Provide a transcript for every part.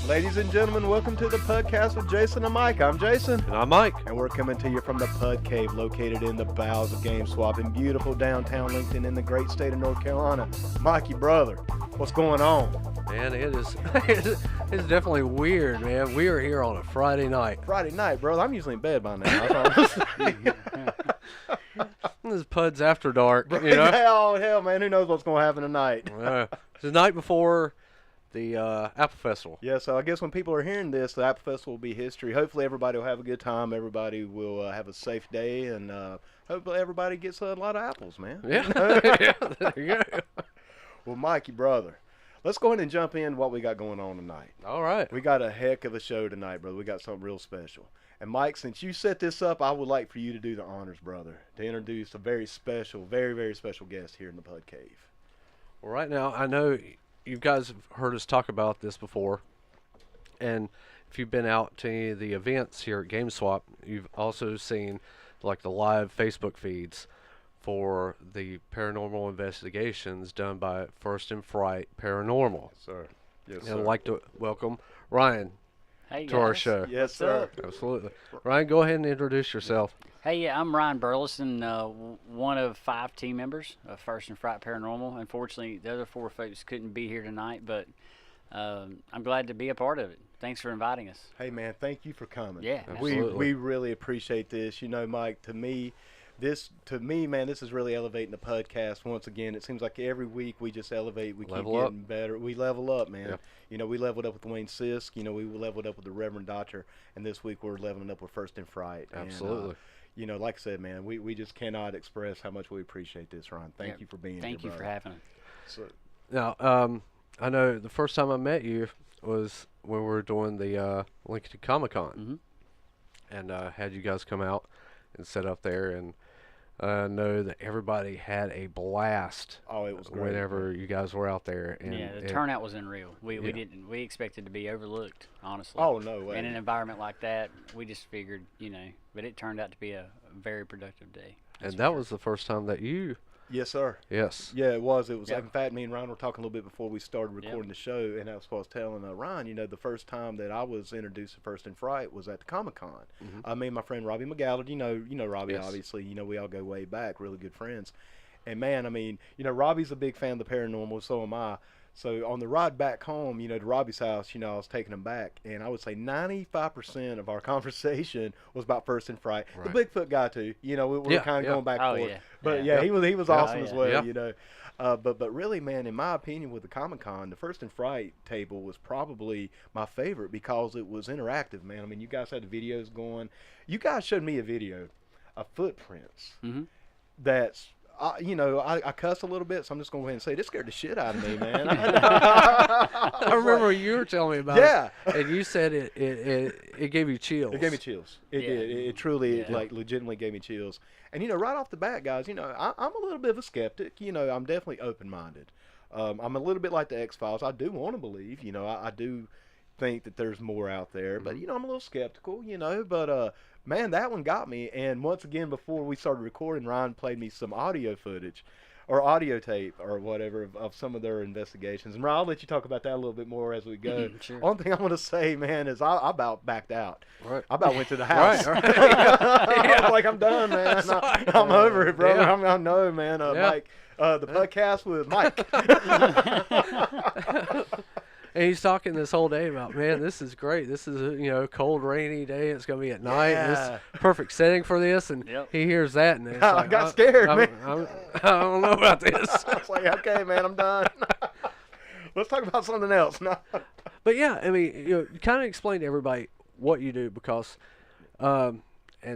Ladies and gentlemen, welcome to the PUDcast with Jason and Mike. I'm Jason. And I'm Mike. And we're coming to you from the PUDcave located in the bowels of GameSwap in beautiful downtown Lincoln in the great state of North Carolina. Mikey, brother, what's going on? Man, it is it's definitely weird, man. We are here on a Friday night. Friday night, brother. I'm usually in bed by now. This is PUDs after dark, you know? Hell, man. Who knows what's going to happen tonight? It's the night before the Apple Festival. Yeah, so I guess when people are hearing this, the Apple Festival will be history. Hopefully everybody will have a good time. Everybody will have a safe day. And hopefully everybody gets a lot of apples, man. Yeah. Yeah, there you go. Well, Mikey, brother, let's go ahead and jump in what we got going on tonight. All right. We got a heck of a show tonight, brother. We got something real special. And, Mike, since you set this up, I would like for you to do the honors, brother, to introduce a very special, very, very special guest here in the PUDcave. Well, right now, I know you guys have heard us talk about this before. And if you've been out to any of the events here at GameSwap, you've also seen, like, the live Facebook feeds for the paranormal investigations done by First and Fright Paranormal. Yes, sir. Yes, And sir. I'd like to welcome Ryan to our show. Yes, sir. Absolutely. Ryan, go ahead and introduce yourself. Hey, I'm Ryan Burleson, one of 5 team members of First and Fright Paranormal. Unfortunately, the other 4 folks couldn't be here tonight, but I'm glad to be a part of it. Thanks for inviting us. Hey, man, thank you for coming. Yeah, absolutely. We really appreciate this. You know, Mike, to me, man, this is really elevating the PUDcast once again. It seems like every week we just elevate. We Level keep up. getting better. We level up, man. Yep. You know, we leveled up with Wayne Sisk. You know, we leveled up with the Reverend Doctor. And this week we're leveling up with First and Fright. Absolutely. And, you know, like I said, man, we just cannot express how much we appreciate this, Ryan. Thank you for being here, Thank you for brother. having us. So, Now, I know the first time I met you was when we were doing the Lincoln Comic-Con. Mhm. And had you guys come out and sit up there. And I know that everybody had a blast oh, it was great. whenever you guys were out there. And Yeah, the turnout was unreal. We expected to be overlooked, honestly. Oh, no way. In an environment like that, we just figured, you know, but it turned out to be a very productive day. And that was the first time that you... Yes, sir. Yes. Yeah, it was. Yep. In fact, me and Ryan were talking a little bit before we started recording the show, and that's what I was telling Ryan. You know, the first time that I was introduced to First and Fright was at the Comic-Con. Mhm. Me and my friend Robbie McGallard, you know Robbie, Yes. obviously. You know, we all go way back, really good friends. And, man, I mean, you know, Robbie's a big fan of the paranormal, so am I. So on the ride back home, you know, to Robbie's house, you know, I was taking him back, and I would say 95% of our conversation was about First and Fright. Right. The Bigfoot guy too. You know, we were kind of going back and Oh, forth. yeah. But Yeah. he was Yeah. awesome Oh, as yeah. well. Yeah. You know, but really, man, in my opinion, with the Comic-Con, the First and Fright table was probably my favorite because it was interactive, man. I mean, you guys had the videos going. You guys showed me a video of footprints Mhm. that's. You know, I cuss a little bit, so I'm just going to go ahead and say this scared the shit out of me, man. I remember you were telling me about Yeah. it. And you said it gave you chills. It gave me chills. It Yeah. did. It truly, Yeah. like, legitimately gave me chills. And, you know, right off the bat, guys, you know, I'm a little bit of a skeptic. You know, I'm definitely open-minded. I'm a little bit like the X-Files. I do want to believe. You know, I do think that there's more out there. But, you know, I'm a little skeptical, you know. But, man, that one got me. And once again, before we started recording, Ryan played me some audio footage or audio tape or whatever of some of their investigations. And Ryan, I'll let you talk about that a little bit more as we go. Sure. One thing I want to say, man, is I about backed out. Right. I about went to the house. Right. I was like, I'm done, man. I'm over it, brother. Yeah. I know, man. Yeah. Mike, the PUDcast with Mike. And he's talking this whole day about, man, this is great. This is a cold, rainy day. It's going to be at night. Yeah. This perfect setting for this. And Yep. he hears that. And it's I like, got scared, man. I don't know about this. I was like, okay, man, I'm done. Let's talk about something else. No. But, yeah, I mean, kind of explain to everybody what you do because and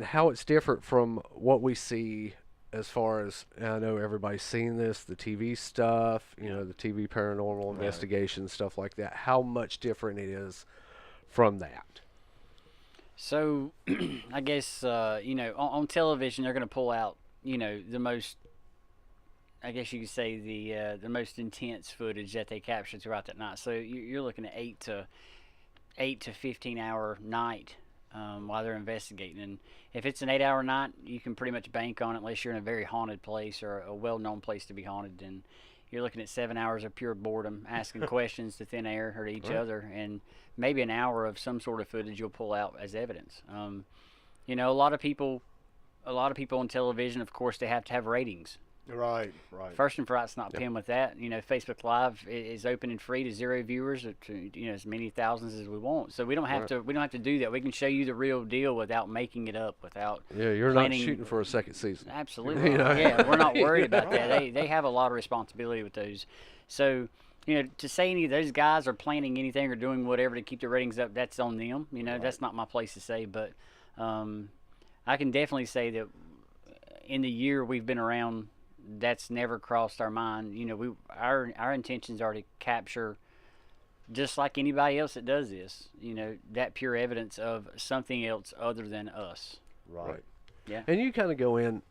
how it's different from what we see as far as, and I know everybody's seen this, the TV stuff, the TV paranormal investigation, stuff like that, how much different it is from that. So, I guess, on television, they're going to pull out, the most, I guess you could say the most intense footage that they captured throughout that night. So you're looking at 8 to 15 hour night while they're investigating. And if it's an 8 hour night, you can pretty much bank on it unless you're in a very haunted place or a well-known place to be haunted. And you're looking at 7 hours of pure boredom, asking questions to thin air or to each Right. other, and maybe an hour of some sort of footage you'll pull out as evidence. You know, a lot of people on television, of course, they have to have ratings. Right. First and Fright's not Yep. pinned with that. You know, Facebook Live is open and free to 0 viewers, or to, you know, as many thousands as we want. So we don't have to do that. We can show you the real deal without making it up, without Yeah, you're planning. not shooting for a second season. Absolutely. You know? Yeah, we're not worried about that. They have a lot of responsibility with those. So, you know, to say any of those guys are planning anything or doing whatever to keep the ratings up, that's on them. You know, that's not my place to say. But I can definitely say that in the year we've been around, that's never crossed our mind. You know, our intentions are to capture, just like anybody else that does this, you know, that pure evidence of something else other than us. Right. Yeah. And you kind of go in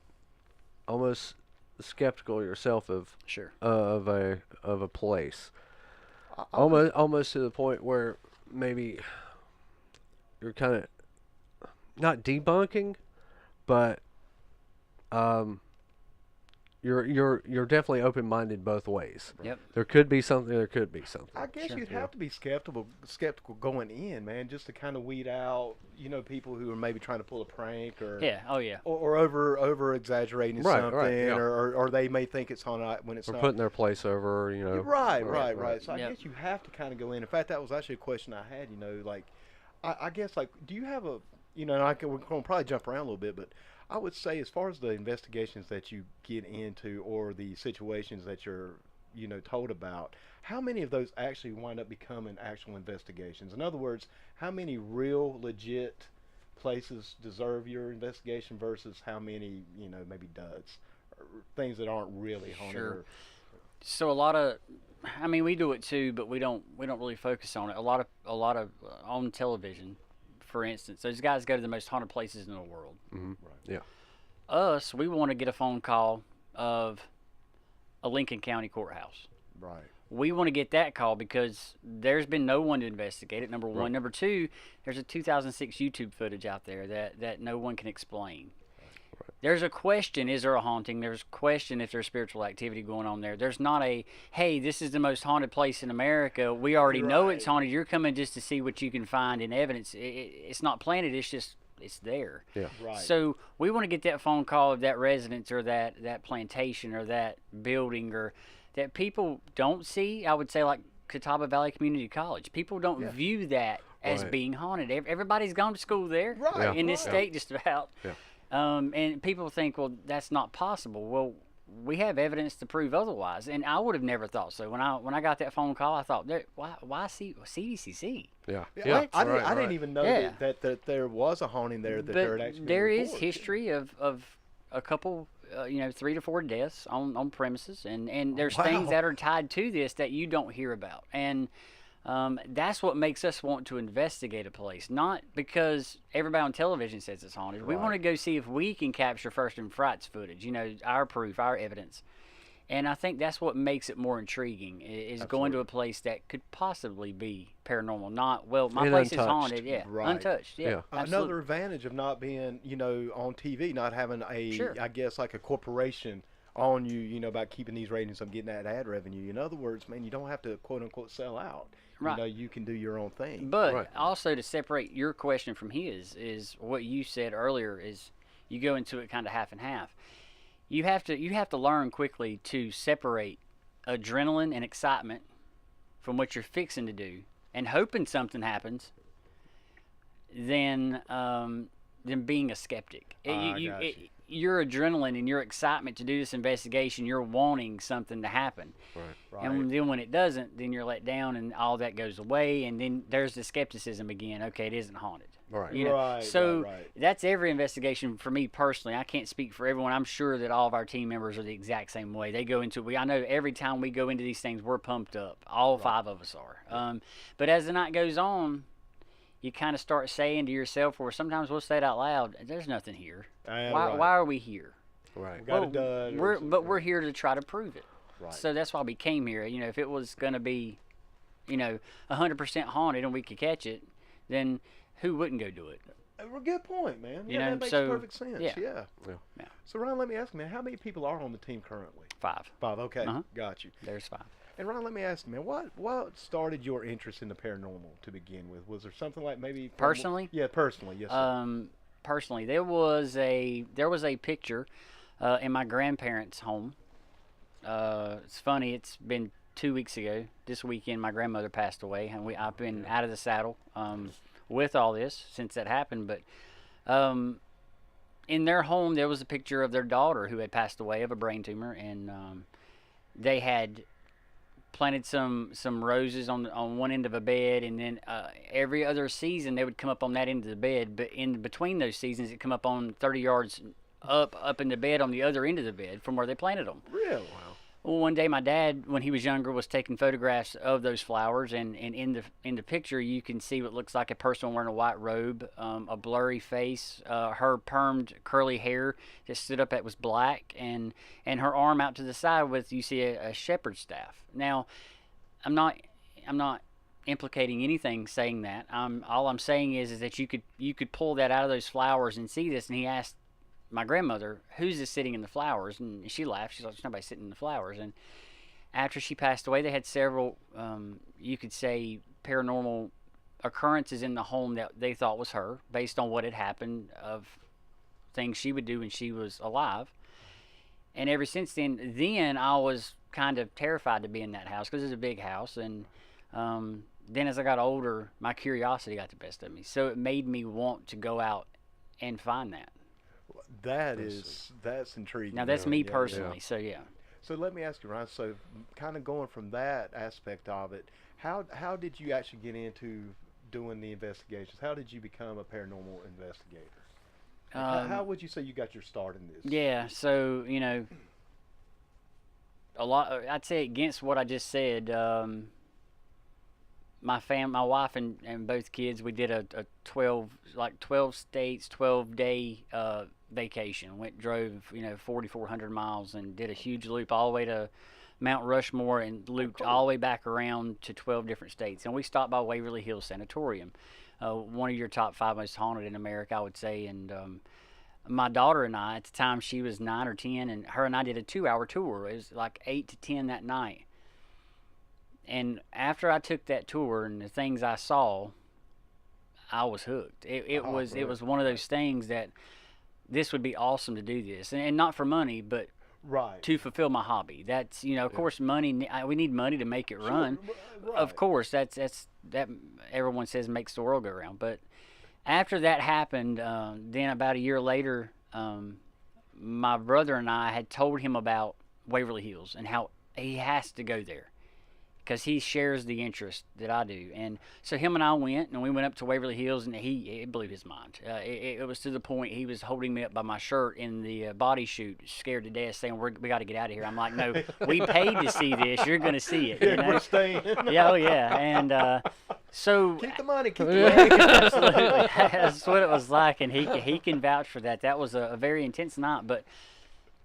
almost skeptical yourself of Sure. of a place, I almost to the point where maybe you're kind of not debunking, but you're definitely open-minded both ways. Yep. There could be something. There could be something. I guess Sure. you'd have to be skeptical going in, man, just to kind of weed out, you know, people who are maybe trying to pull a prank or Yeah. Oh, yeah. or over exaggerating Right, something, right, yeah. or they may think it's haunted when it's Or not. putting their place over. You know. Right. So I Yep. guess you have to kind of go in. In fact, that was actually a question I had. You know, like I guess like, do you have a, you know, and we're going to probably jump around a little bit, but I would say as far as the investigations that you get into or the situations that you're, you know, told about, how many of those actually wind up becoming actual investigations? In other words, how many real legit places deserve your investigation versus how many, you know, maybe duds or things that aren't really haunted? Sure. So a lot of, I mean, we do it too, but we don't really focus on it. A lot of on television, for instance, those guys go to the most haunted places in the world. Mm-hmm. Right. Yeah. Us, we want to get a phone call of a Lincoln County courthouse. Right. We want to get that call because there's been no one to investigate it, number one. Right. Number two, there's a 2006 YouTube footage out there that no one can explain. Right. There's a question, is there a haunting? There's a question if there's spiritual activity going on there. There's not a, hey, this is the most haunted place in America. We already know it's Right. haunted. You're coming just to see what you can find in evidence. It's not planted. It's just, it's there. Yeah. Right. So we want to get that phone call of that residence or that plantation or that building or that people don't see. I would say like Catawba Valley Community College. People don't Yeah. view that as Right. being haunted. Everybody's gone to school there Right. Yeah. in this right. state just about. Yeah. And people think, well, that's not possible. Well, we have evidence to prove otherwise, and I would have never thought so. When I got that phone call, I thought, why CDCC? Yeah. Yeah, I right, didn't right. even know Yeah. that there was a haunting there. That there had actually been there is reports. history of a couple, 3 to 4 deaths on premises, and there's Wow. things that are tied to this that you don't hear about, and that's what makes us want to investigate a place, not because everybody on television says it's haunted. We Right. want to go see if we can capture First and Fright's footage, you know, our proof, our evidence. And I think that's what makes it more intriguing, is going to a place that could possibly be paranormal. Not, well, my And place untouched. is haunted, yeah, Right. untouched, yeah. Yeah. absolutely. Another advantage of not being, you know, on TV, not having a, Sure. I guess, like a corporation on you, you know, about keeping these ratings and getting that ad revenue. In other words, man, you don't have to quote unquote sell out. Right. You know, you can do your own thing. But Right. also to separate your question from his is what you said earlier is you go into it kind of half and half. You have to learn quickly to separate adrenaline and excitement from what you're fixing to do and hoping something happens than being a skeptic. Got you. Your adrenaline and your excitement to do this investigation, you're wanting something to happen. Right. And then when it doesn't, then you're let down and all that goes away. And then there's the skepticism again. Okay, it isn't haunted. Right. You know? Right, So right. that's every investigation for me personally. I can't speak for everyone. I'm sure that all of our team members are the exact same way. They go into it. I know every time we go into these things, we're pumped up. All 5 of us are. But as the night goes on, you kind of start saying to yourself, or sometimes we'll say it out loud, there's nothing here. Right. Why are we here? Right. Got a dud or We're here to try to prove it. Right. So that's why we came here. You know, if it was going to be, 100% haunted and we could catch it, then who wouldn't go do it? Good point, man. You Yeah, know, that makes so, perfect sense. yeah. Yeah. Yeah. So Ryan, let me ask you, man, how many people are on the team currently? 5. 5. Okay, Uh-huh. got you. There's 5. And Ryan, let me ask you, man, what started your interest in the paranormal to begin with? Was there something like maybe Personally? Yeah, personally, yes. Sir. Personally, there was a picture in my grandparents' home. It's funny. It's been 2 weeks ago. This weekend, my grandmother passed away, and I've been out of the saddle with all this since that happened. But in their home, there was a picture of their daughter who had passed away of a brain tumor, and they had planted some roses on one end of a bed, and then every other season they would come up on that end of the bed. But in between those seasons, it come up on 30 yards up in the bed on the other end of the bed from where they planted them. Really? Wow. Well, one day my dad, when he was younger, was taking photographs of those flowers, and in the picture you can see what looks like a person wearing a white robe, a blurry face, her permed curly hair that stood up that was black, and her arm out to the side with, you see, a shepherd's staff. Now, I'm not implicating anything saying that. All I'm saying is that you could pull that out of those flowers and see this. And he asked my grandmother, "Who's this sitting in the flowers?" And she laughed. She's like, "There's nobody sitting in the flowers." And after she passed away, they had several, you could say, paranormal occurrences in the home that they thought was her, based on what had happened of things she would do when she was alive. And ever since then I was kind of terrified to be in that house because it's a big house. And then as I got older, my curiosity got the best of me. So it made me want to go out and find that. That's intriguing. Now that's me Yeah, personally. So yeah. So let me ask you, Ryan. So kind of going from that aspect of it, how did you actually get into doing the investigations? How did you become a paranormal investigator? How would you say you got your start in this? Yeah. So a lot. I'd say against what I just said. My wife and both kids, we did a 12 states, 12-day vacation. Drove 4,400 miles and did a huge loop all the way to Mount Rushmore and looped all the way back around to 12 different states. And we stopped by Waverly Hills Sanatorium, one of your top 5 most haunted in America, I would say. And my daughter and I, at the time she was 9 or 10, and her and I did a 2-hour tour. It was like 8 to 10 that night. And after I took that tour and the things I saw, I was hooked. It was one of those things that this would be awesome to do this, and not for money, but to fulfill my hobby. That's of course, money. We need money to make it run. Of course, that's that everyone says makes the world go round. But after that happened, then about a year later, my brother and I had told him about Waverly Hills and how he has to go there, because he shares the interest that I do. And so him and I went up to Waverly Hills, and it blew his mind. It was to the point he was holding me up by my shirt in the body chute, scared to death, saying, we got to get out of here. I'm like, no, we paid to see this. You're going to see it. Yeah, we're staying. Yeah, oh yeah. And so keep the money. Keep the money. Absolutely. That's what it was like, and he can vouch for that. That was a very intense night, but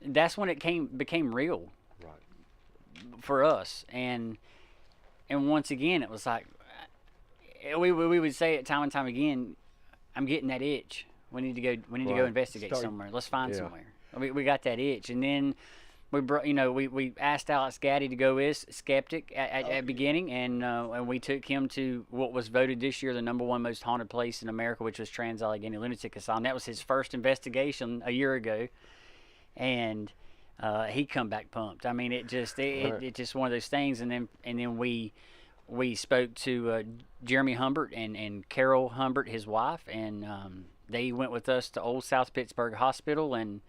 that's when it became real for us. And once again, it was like we would say it time and time again. I'm getting that itch. We need to go investigate somewhere. Let's find somewhere. We got that itch, and then we asked Alex Gaddy to go as skeptic at beginning, and we took him to what was voted this year the #1 most haunted place in America, which was Trans-Allegheny Lunatic Asylum. That was his first investigation a year ago, and he come back pumped. I mean, it just one of those things. And then we spoke to Jeremy Humbert and Carol Humbert, his wife, and they went with us to Old South Pittsburgh Hospital, and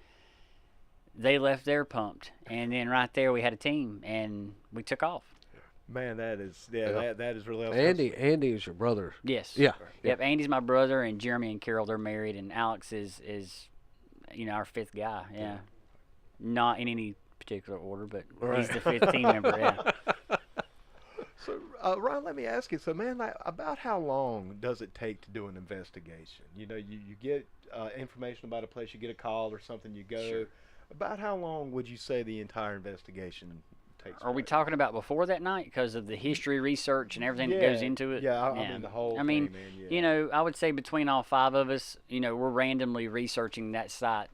they left there pumped. And then right there we had a team, and we took off. Man, that is that is really awesome. Andy is your brother. Yes. Yeah. Yep. Andy's my brother, and Jeremy and Carol, they're married, and Alex is our 5th guy. Yeah. Not in any particular order, but he's the 5th team member. Yeah. So, Ron, let me ask you. So, man, about how long does it take to do an investigation? You get information about a place, you get a call or something, you go. Sure. About how long would you say the entire investigation takes Are we place. talking about before that night because of the history research and everything that goes into it? Yeah, I mean the whole I mean, thing, man. Yeah. you know, I would say between all 5 of us, you know, we're randomly researching that site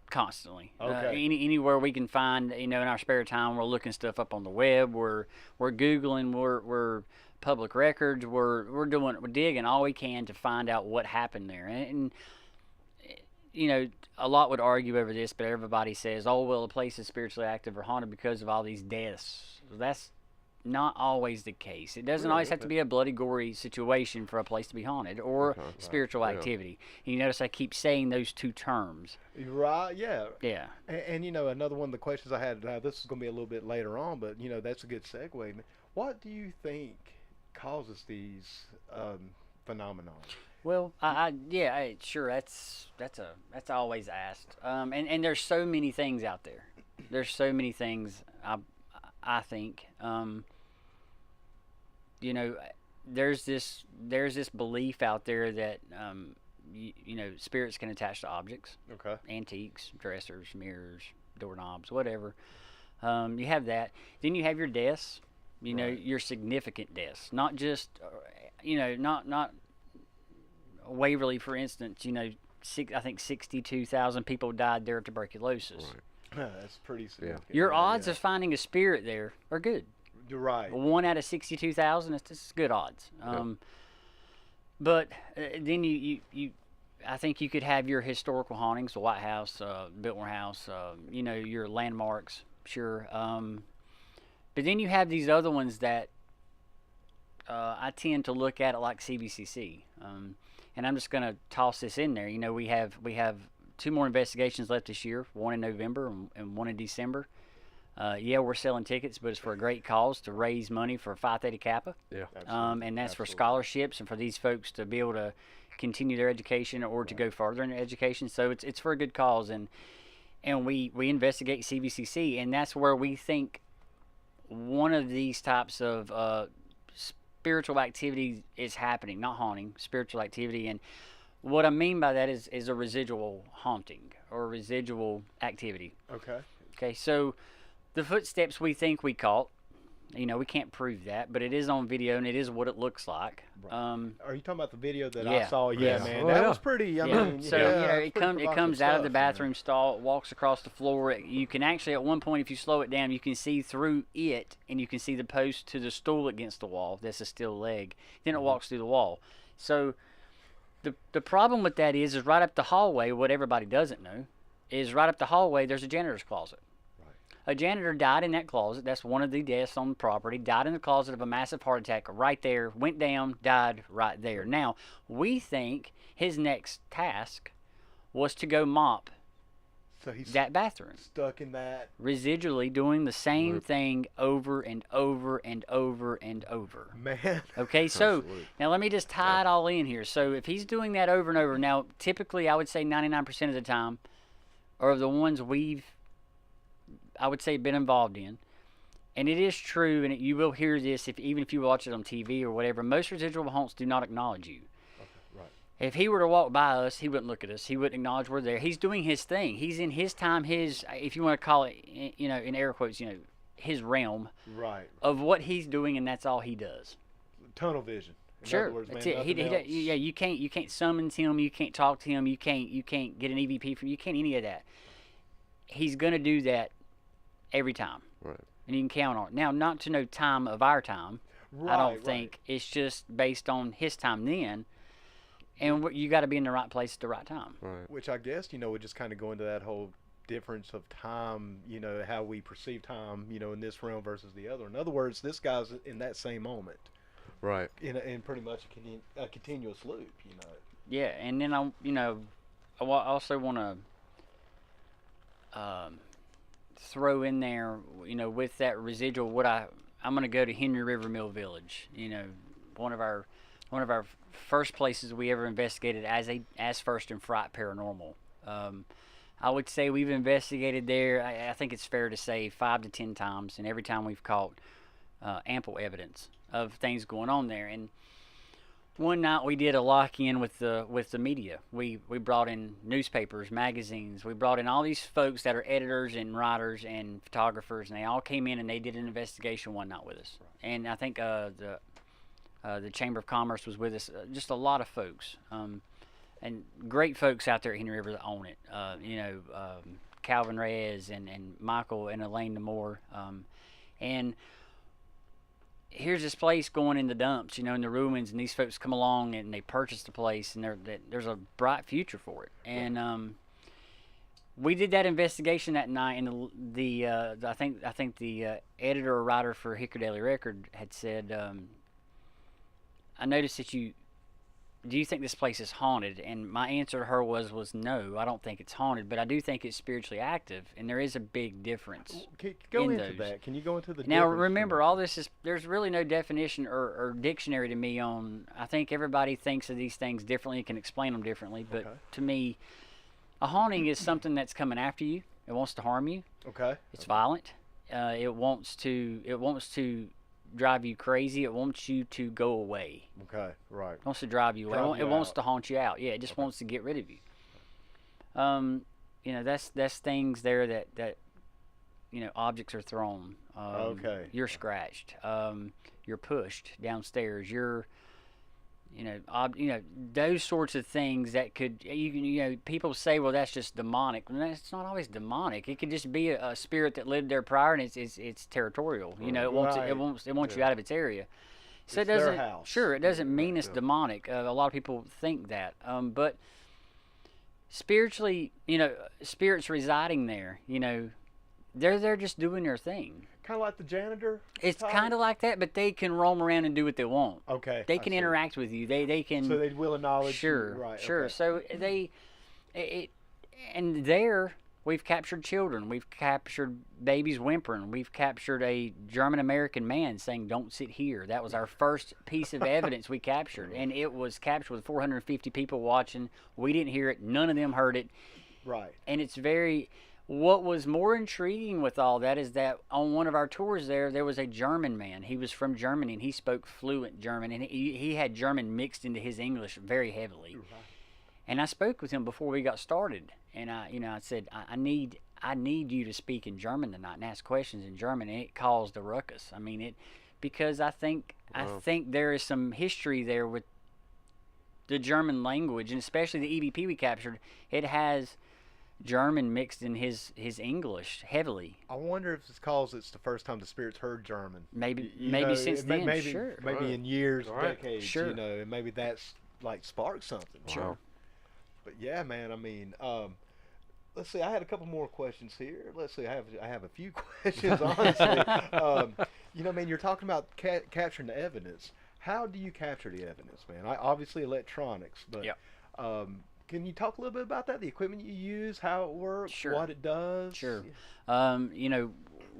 constantly. Okay. Anywhere we can find, you know, in our spare time, we're looking stuff up on the web. We're googling. We're public records. We're digging all we can to find out what happened there. And you know, a lot would argue over this, but everybody says, "Oh, well, the place is spiritually active or haunted because of all these deaths." That's not always the case. It doesn't Really? always have to be a bloody, gory situation for a place to be haunted or spiritual activity. And you notice I keep saying those 2 terms. Right, yeah. Yeah. And you know, another one of the questions I had, now this is going to be a little bit later on, but you know, that's a good segue. What do you think causes these phenomena? Well, sure. That's always asked. And there's so many things out there. There's so many things. I think. You know, there's this belief out there that you know, spirits can attach to objects, Okay. antiques, dressers, mirrors, doorknobs, whatever. You have that. Then you have your deaths. You know, Right. your significant deaths, not just you know, not Waverly, for instance. You know, I think 62,000 people died there of tuberculosis. Right. That's pretty significant. Your yeah, odds yeah. of finding a spirit there are good. You're right. 1 out of 62,000, it's good odds. But then you I think you could have your historical hauntings, the White House, Biltmore House, you know, your landmarks, sure. But then you have these other ones that I tend to look at it like CBCC. And I'm just going to toss this in there. You know, we have 2 more investigations left this year, 1 in November and 1 in December. Yeah, we're selling tickets, but it's for a great cause to raise money for Phi Theta Kappa. Yeah. Absolutely. And that's for Absolutely. scholarships and for these folks to be able to continue their education or to go further in their education. So it's for a good cause. And we investigate CVCC, and that's where we think one of these types of spiritual activity is happening, not haunting, spiritual activity. And what I mean by that is a residual haunting or a residual activity. Okay. Okay, so the footsteps we think we caught, you know, we can't prove that, but it is on video and it is what it looks like. Right. Are you talking about the video that I Yeah. saw? Yeah, Yes. man, Oh, that yeah. was pretty. I Yeah. mean, So yeah, you know, it's pretty it comes out of the provocative bathroom stall, it walks across the floor. You can actually, at one point, if you slow it down, you can see through it, and you can see the post to the stool against the wall. That's a still leg. Then it walks through the wall. So the problem with that is right up the hallway. What everybody doesn't know is right up the hallway. There's a janitor's closet. A janitor died in that closet. That's one of the deaths on the property. Died in the closet of a massive heart attack right there. Went down, died right there. Now, we think his next task was to go mop So he's that bathroom. stuck in that. Residually doing the same thing over and over and over and over. Man. Okay, so Absolutely. now let me just tie it all in here. So if he's doing that over and over, now typically I would say 99% of the time, or the ones I would say been involved in, and it is true, and you will hear this even if you watch it on TV or whatever, most residual haunts do not acknowledge you. Right. If he were to walk by us, he wouldn't look at us. He wouldn't acknowledge we're there. He's doing his thing. He's in his time, if you want to call it, you know, in air quotes, you know, his realm Right. of what he's doing, and that's all he does. Tunnel vision. In Sure, other words, man, that's it. nothing else. Yeah, you can't summon him. You can't talk to him. You can't get an EVP from. You can't any of that. He's gonna do that every time, Right. and you can count on it. Now, not to no time of our time. Right, I don't right. think it's just based on his time then, and you got to be in the right place at the right time. Right. Which I guess, you know, would just kind of go into that whole difference of time, you know, how we perceive time, you know, in this realm versus the other. In other words, this guy's in that same moment, Right. in pretty much a continuous loop, you know. Yeah, and then I also want to throw in there, you know, with that residual, I'm going to go to Henry River Mill Village. You know, one of our first places we ever investigated as first in Fright Paranormal. I would say we've investigated there. I think it's fair to say 5 to 10 times, and every time we've caught ample evidence of things going on there. And One night we did a lock-in with the media. We brought in newspapers, magazines. We brought in all these folks that are editors and writers and photographers, and they all came in and they did an investigation one night with us. And I think the Chamber of Commerce was with us. Just a lot of folks, and great folks out there at Henry River that own it. Calvin Reyes and Michael and Elaine Nemore, and here's this place going in the dumps, in the ruins, and these folks come along and they purchase the place, and there's a bright future for it. And we did that investigation that night, and I think the editor or writer for Hickory Daily Record had said, I noticed that do you think this place is haunted? And my answer to her was no, I don't think it's haunted, but I do think it's spiritually active, and there is a big difference. Go into that. Can you go into the Now, difference? remember, all this is, there's really no definition or dictionary to me on, I think everybody thinks of these things differently and can explain them differently, but to me, a haunting is something that's coming after you. It wants to harm you. Okay. It's violent. It wants to drive you crazy. It wants you to go away. Okay, right. It wants to drive you away. It wants to haunt you out. Yeah, it just wants to get rid of you. That's things there that objects are thrown. You're scratched. You're pushed downstairs. Those sorts of things that could, people say, well, that's just demonic. Well, it's not always demonic. It could just be a spirit that lived there prior, and it's territorial. It wants you out of its area. So it's it doesn't. their house. Sure, it doesn't mean it's demonic. A lot of people think that, but spiritually, spirits residing there, they're just doing their thing. Kind of like the janitor? It's kind of like that, but they can roam around and do what they want. Okay. They can interact with you. They can. So they will acknowledge. Sure. You. Right. Sure. Okay. So and there we've captured children. We've captured babies whimpering. We've captured a German American man saying, "Don't sit here." That was our first piece of evidence we captured, and it was captured with 450 people watching. We didn't hear it. None of them heard it. Right. And it's very. What was more intriguing with all that is that on one of our tours there was a German man. He was from Germany, and he spoke fluent German, and he had German mixed into his English very heavily. Right. And I spoke with him before we got started, and I said, I need you to speak in German tonight and ask questions in German, and it caused a ruckus. I mean, because I think there is some history there with the German language, and especially the EVP we captured. It has German mixed in his English heavily. I wonder if it's because it's the first time the spirits heard German. Maybe since then, sure. Maybe in years, decades, sure. And maybe that's like sparked something. Sure. Wow. But yeah, man, I mean, let's see, I had a couple more questions here. Let's see, I have a few questions, honestly. Man, you're talking about capturing the evidence. How do you capture the evidence, man? Obviously electronics, but can you talk a little bit about that? The equipment you use, how it works, sure. what it does? Sure.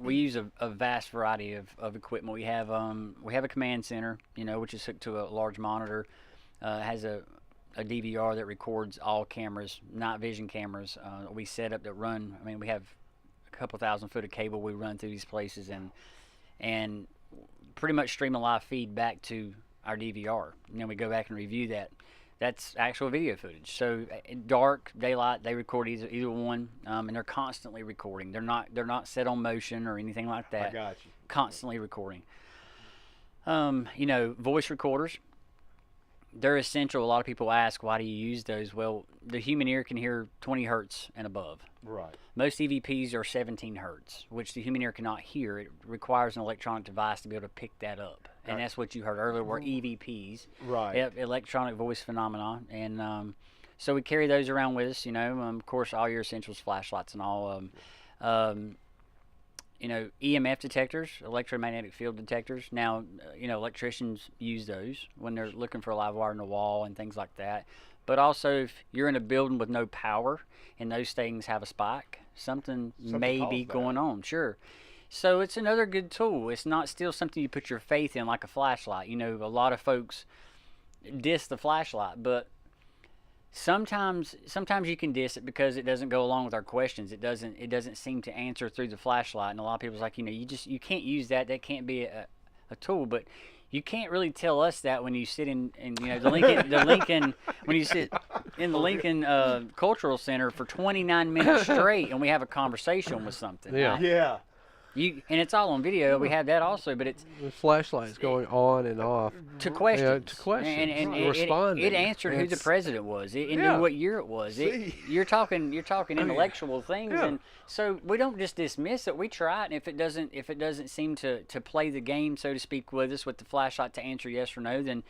We use a vast variety of equipment. We have a command center, which is hooked to a large monitor. Has a DVR that records all cameras, night vision cameras. We set up that run. I mean, we have a couple thousand foot of cable we run through these places, and pretty much stream a live feed back to our DVR. And then we go back and review that. That's actual video footage. So dark, daylight, they record either one, and they're constantly recording. They're not set on motion or anything like that. I got you. Constantly recording. Voice recorders. They're essential. A lot of people ask, why do you use those? Well, the human ear can hear 20 hertz and above. Right. Most EVPs are 17 hertz, which the human ear cannot hear. It requires an electronic device to be able to pick that up. And that's what you heard earlier were EVPs. Right. Electronic voice phenomena. And so we carry those around with us, of course, all your essentials, flashlights and all. EMF detectors, electromagnetic field detectors. Now, electricians use those when they're looking for a live wire in the wall and things like that. But also, if you're in a building with no power and those things have a spike, something may be going on. Sure. So it's another good tool. It's not still something you put your faith in like a flashlight. A lot of folks diss the flashlight, but sometimes you can diss it because it doesn't go along with our questions. It doesn't seem to answer through the flashlight, and a lot of people's like, you can't use that. That can't be a tool. But you can't really tell us that when you sit in the Lincoln when you sit in the Lincoln Cultural Center for 29 minutes straight and we have a conversation with something. Yeah. Yeah. And it's all on video. We have that also, but it's The flashlights going on and off. to questions. to questions. And Responding. it answered who the It's- president was. It Yeah. knew what year it was. See? You're talking intellectual things, Yeah. and so we don't just dismiss it. We try it, and if it doesn't seem to play the game, so to speak, with us with the flashlight to answer yes or no, then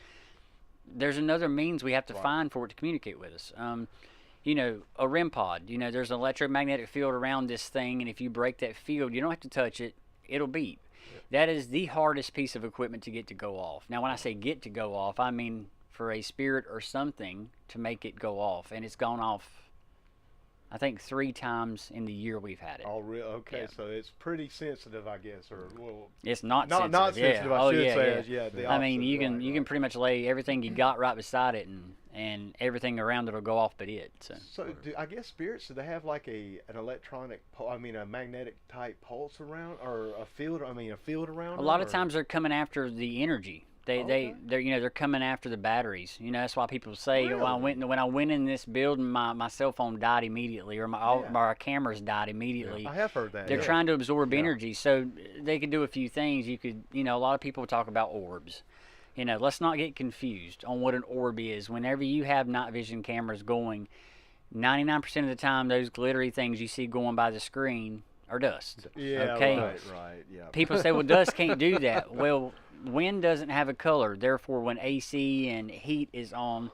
there's another means we have to find for it to communicate with us. A REM pod, there's an electromagnetic field around this thing, and if you break that field, you don't have to touch it, it'll beep. That is the hardest piece of equipment to get to go off. Now, when I say get to go off, I mean for a spirit or something to make it go off, and it's gone off, I think, 3 times in the year we've had it. Oh, real? Okay, Yeah. so it's pretty sensitive, I guess, or well, It's not not sensitive. sensitive. Yeah. I Oh, should yeah, say. yeah. Yeah, the I mean, opposite. you can Right, you can pretty much lay everything you got right beside it, and everything around it will go off but it. So. So, I guess spirits, do they have like an electronic, a magnetic type pulse around, or a field around? A lot them, of or- times they're coming after the energy. They're coming after the batteries. That's why people say, Really? when I went in this building, my cell phone died immediately, or our cameras died immediately. I have heard that. They're yeah. trying to absorb Yeah. energy, so they could do a few things. You could, a lot of people talk about orbs. Let's not get confused on what an orb is. Whenever you have night vision cameras going, 99% of the time, those glittery things you see going by the screen are dust. Yeah, Okay? right, yeah. People say, well, dust can't do that. Well, wind doesn't have a color. Therefore, when AC and heat is on,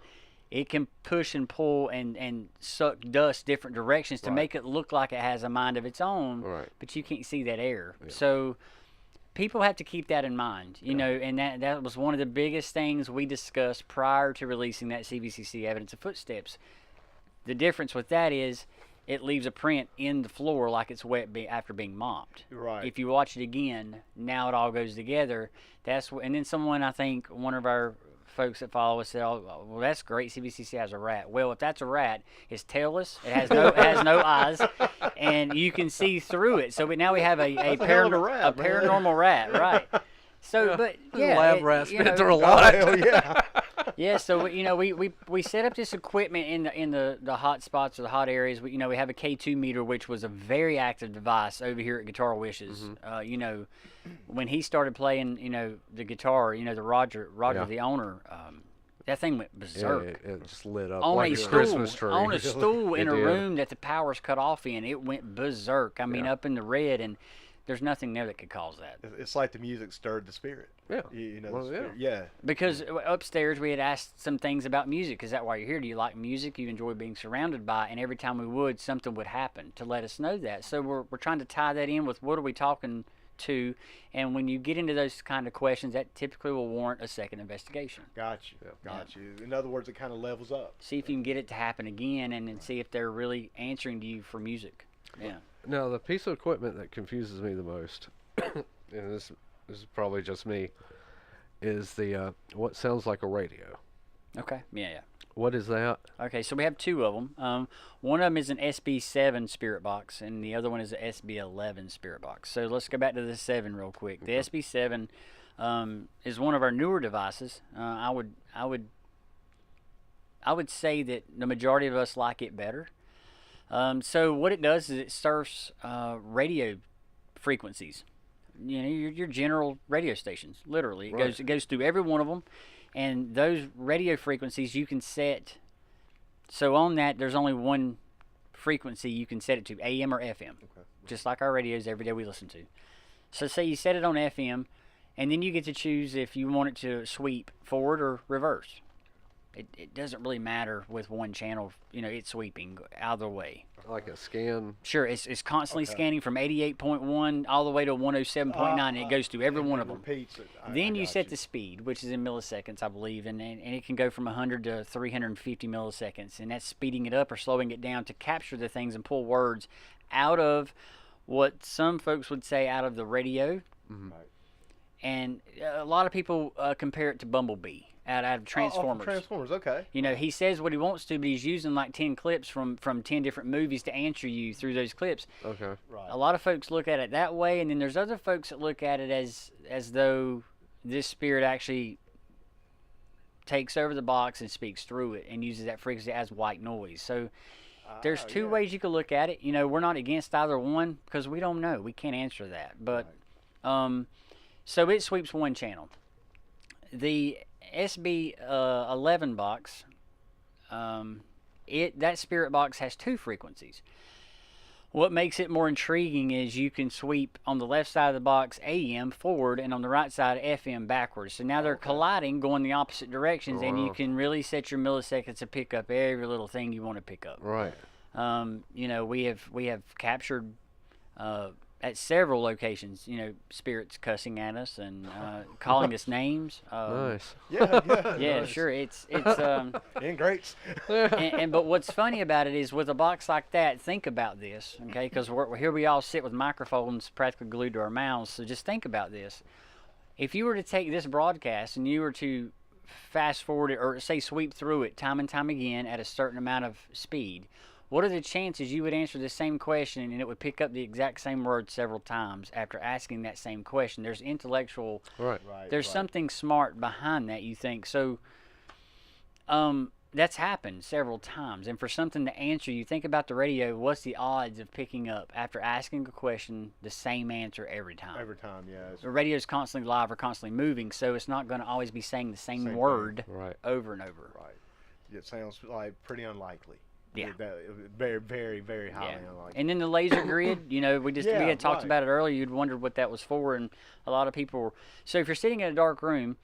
it can push and pull and suck dust different directions to Right. make it look like it has a mind of its own, Right. but you can't see that air. So people have to keep that in mind, and that was one of the biggest things we discussed prior to releasing that CVCC evidence of footsteps. The difference with that is it leaves a print in the floor like it's wet after being mopped. Right. If you watch it again, now it all goes together. And then someone, I think, one of our folks that follow us said, "Oh, well, that's great. CVCC has a rat." Well, if that's a rat, it's tailless. It has no eyes, and you can see through it. So now we have a That's a hell of a rat, man. paranormal rat, right? So, but yeah, lab rats been through a Oh, lot. hell yeah. yeah, so we set up this equipment in the hot spots or the hot areas. We have a K2 meter, which was a very active device over here at Guitar Wishes. When he started playing, the guitar, the Roger Yeah. the owner, that thing went Yeah, berserk. it just lit up On like a a stool, Christmas tree. on a stool in It a did. room that the power's cut off in, it went berserk. I mean, Yeah. up in the red, and there's nothing there that could cause that. It's like the music stirred the spirit. Yeah. The Well, spirit. Yeah. Because upstairs we had asked some things about music. Is that why you're here? Do you like music? You enjoy being surrounded by it? And every time we would, something would happen to let us know that. So we're trying to tie that in with what are we talking to. And when you get into those kind of questions, that typically will warrant a second investigation. Got you. In other words, it kind of levels up. See if you can get it to happen again, and then see if they're really answering to you for music. Yeah. Now, the piece of equipment that confuses me the most, and this is probably just me, is the what sounds like a radio. Okay. Yeah. What is that? Okay, so we have 2 of them. One of them is an SB7 spirit box, and the other one is an SB11 spirit box. So let's go back to the 7 real quick. The SB7 is one of our newer devices. I would say that the majority of us like it better. So what it does is it surfs radio frequencies. Your general radio stations. Literally, Right. it goes through every one of them. And those radio frequencies you can set. So on that, there's only one frequency you can set it to, AM or FM. Okay. Just like our radios every day we listen to. So say you set it on FM, and then you get to choose if you want it to sweep forward or reverse. It doesn't really matter with one channel. It's sweeping either way. Like a scan? Sure, it's constantly Okay. scanning from 88.1 all the way to 107.9. And it goes through every one of them. Repeats it. Then I you got set the speed, which is in milliseconds, I believe, and it can go from 100 to 350 milliseconds, and that's speeding it up or slowing it down to capture the things and pull words out of what some folks would say out of the radio. Mm-hmm. Right. And a lot of people compare it to Bumblebee out of Transformers. Transformers. Okay. He says what he wants to, but he's using like 10 clips from 10 different movies to answer you through those clips. Okay. Right. A lot of folks look at it that way, and then there's other folks that look at it as though this spirit actually takes over the box and speaks through it and uses that frequency as white noise. So there's two ways you could look at it. You know, we're not against either one because we don't know. We can't answer that. But so it sweeps one channel. The SB 11 box, that spirit box has two frequencies. What makes it more intriguing is you can sweep on the left side of the box AM forward and on the right side FM backwards. So now they're colliding, going the opposite directions, and you can really set your milliseconds to pick up every little thing you want to pick up. Right. You know, we have captured at several locations, you know, spirits cussing at us and calling us names. Nice. Yeah, nice. Sure. It's ingrates. but what's funny about it is with a box like that, think about this, okay? Because here we all sit with microphones practically glued to our mouths. So just think about this. If you were to take this broadcast and you were to fast forward it or say sweep through it time and time again at a certain amount of speed, what are the chances you would answer the same question and it would pick up the exact same word several times after asking that same question? There's intellectual, there's something smart behind that, you think. So that's happened several times. And for something to answer, you think about the radio, what's the odds of picking up, after asking a question, the same answer every time? Every time, yeah. The radio's constantly live or constantly moving, so it's not going to always be saying the same word over and over. Right. It sounds like pretty unlikely. Yeah. Very, very, very highly unlikely. And then the laser grid, you know, we had talked about it earlier. You'd wondered what that was for, and a lot of people were. So if you're sitting in a dark room,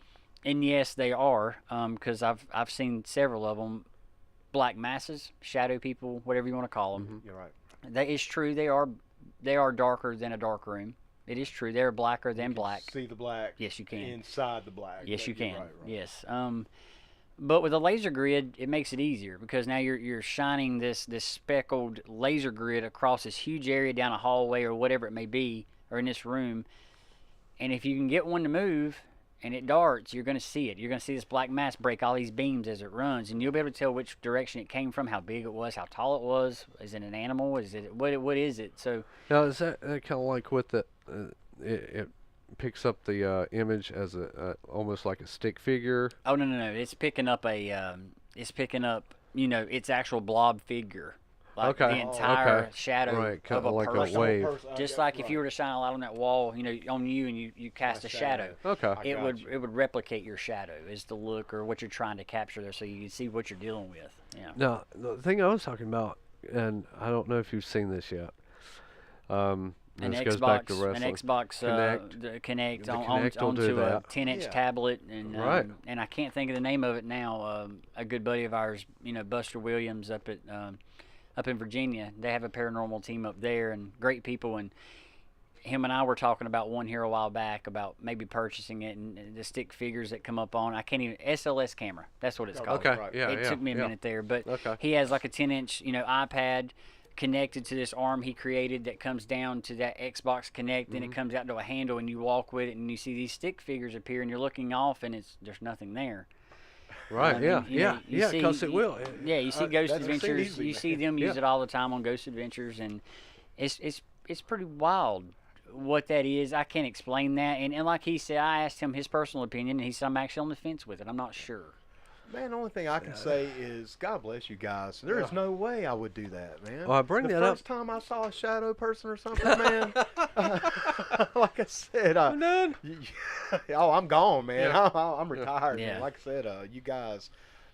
and yes, they are, because I've seen several of them, black masses, shadow people, whatever you want to call them. Mm-hmm. You're right. That is true. They are darker than a dark room. It is true. They're blacker than black. See the black. Yes, you can. Inside the black. Yes, you can. Right. Yes. But with a laser grid, it makes it easier because now you're shining this speckled laser grid across this huge area down a hallway or whatever it may be, or in this room. And if you can get one to move and it darts, you're going to see it. You're going to see this black mass break all these beams as it runs, and you'll be able to tell which direction it came from, how big it was, how tall it was. Is it an animal? Is it what is it? So now is that kind of like with the it picks up the image as a almost like a stick figure? Oh no! It's picking up its actual blob figure, like the entire shadow of a like person. A wave. Just like if you were to shine a light on that wall, you know, on you, and you cast a shadow. Okay. It would replicate your shadow, is the look or what you're trying to capture there, so you can see what you're dealing with. Yeah. Now the thing I was talking about, and I don't know if you've seen this yet. An this goes back to Xbox Connect onto a 10-inch tablet, and I can't think of the name of it now. A good buddy of ours, you know, Buster Williams up in Virginia, they have a paranormal team up there, and great people. And him and I were talking about one here a while back about maybe purchasing it, and the stick figures that come up on. I can't even SLS camera. That's what it's called. Okay, yeah, it took me a minute there, but he has like a 10-inch, you know, iPad connected to this arm he created that comes down to that Xbox Connect, and it comes out to a handle, and you walk with it, and you see these stick figures appear, and you're looking off, and there's nothing there. Right. Because it will. Yeah, you see Ghost Adventures. You see them use it all the time on Ghost Adventures, and it's pretty wild what that is. I can't explain that, and like he said, I asked him his personal opinion, and he said I'm actually on the fence with it. I'm not sure. Man, the only thing I can say is God bless you guys. There is no way I would do that, man. Well, I bring that up. The first time I saw a shadow person or something, man, like I said, I'm gone, man. Yeah. I'm retired, Yeah. man. Like I said, you guys,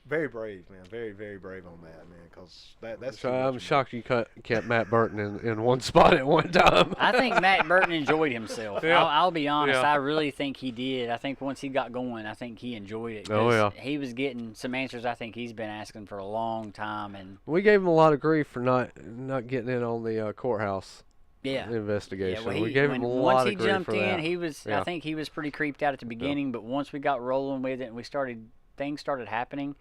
very brave, man. Very, very brave on that, man, because that's So I'm shocked you kept Matt Burton in one spot at one time. I think Matt Burton enjoyed himself. Yeah. I'll be honest. Yeah. I really think he did. I think once he got going, I think he enjoyed it. Oh, yeah. He was getting some answers I think he's been asking for a long time. And we gave him a lot of grief for not getting in on the courthings investigation. Yeah, well, we gave him a lot of grief for that. Once he jumped in, he was. I think he was pretty creeped out at the beginning, but once we got rolling with it and things started happening.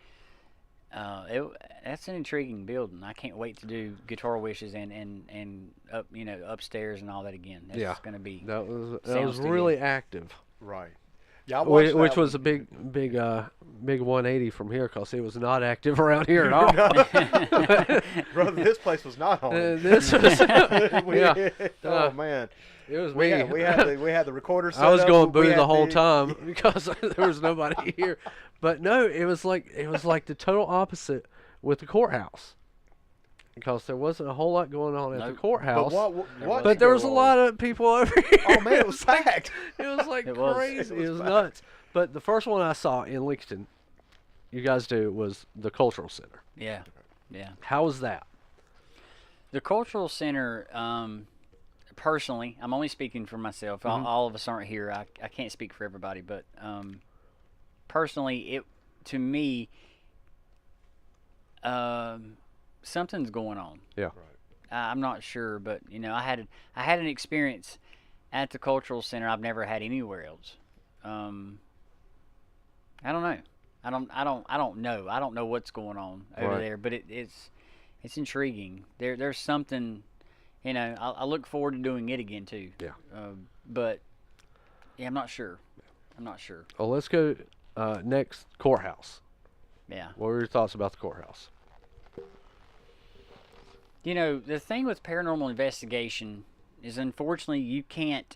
That's an intriguing building. I can't wait to do Guitar Wishes and up, upstairs and all that again. That's going to be. That was really active. Right. Yeah, I watched which that was a one. big 180 from here because it was not active around here at all. Brother, this place was not on. This was, yeah. Oh man, It was we me. had the recorder set I was up, going we boo had the whole time because there was nobody here. But no, it was like the total opposite with the courthouse. Because there wasn't a whole lot going on at the courthouse. But there was a lot of people over here. Oh man, it was packed. It was like It was. crazy. It was packed. nuts. But the first one I saw in Lincoln, you guys do, was the Cultural Center. Yeah, yeah. How was that? The Cultural Center, personally, I'm only speaking for myself. All of us aren't here. I can't speak for everybody, but personally, to me, something's going on. Yeah. I'm not sure, but I had an experience at the Cultural Center I've never had anywhere else. I don't know. I don't know. I don't know what's going on over there, but it's intriguing. There's something, I look forward to doing it again too. Yeah. But yeah, I'm not sure. Well, let's go next, courthouse. Yeah. What were your thoughts about the courthouse? The thing with paranormal investigation is, unfortunately, you can't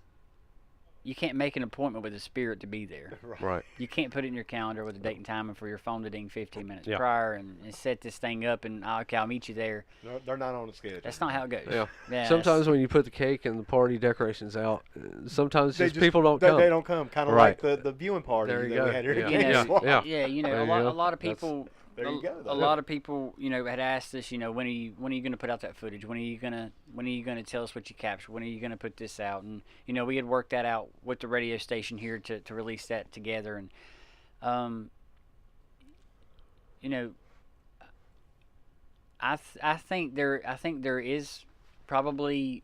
make an appointment with a spirit to be there. Right. You can't put it in your calendar with a date and time and for your phone to ding 15 minutes Yeah. prior and set this thing up and, okay, I'll meet you there. No, they're not on the schedule. That's not how it goes. Yeah. Sometimes when you put the cake and the party decorations out, sometimes people don't they, come. They don't come. Kind of Right. like the viewing party There you that we go. had here Yeah. at Kansas. Yeah. Yeah, a lot of people. There you go, A though. lot of people, had asked us, when are you going to put out that footage? When are you going to tell us what you captured? When are you going to put this out? And we had worked that out with the radio station here to release that together. And I think there is probably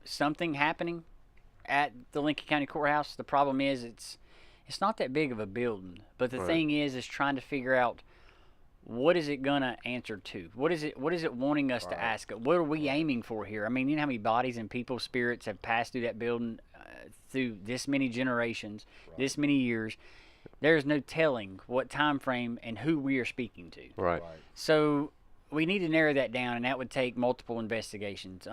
something happening at the Lincoln County Courthouse. The problem is it's not that big of a building, but the thing is trying to figure out, what is it gonna answer to? What is it wanting us to ask? What are we aiming for here? I mean, you know how many bodies and people spirits have passed through that building through this many generations, this many years. There's no telling what time frame and who we are speaking to. Right. So we need to narrow that down, and that would take multiple investigations.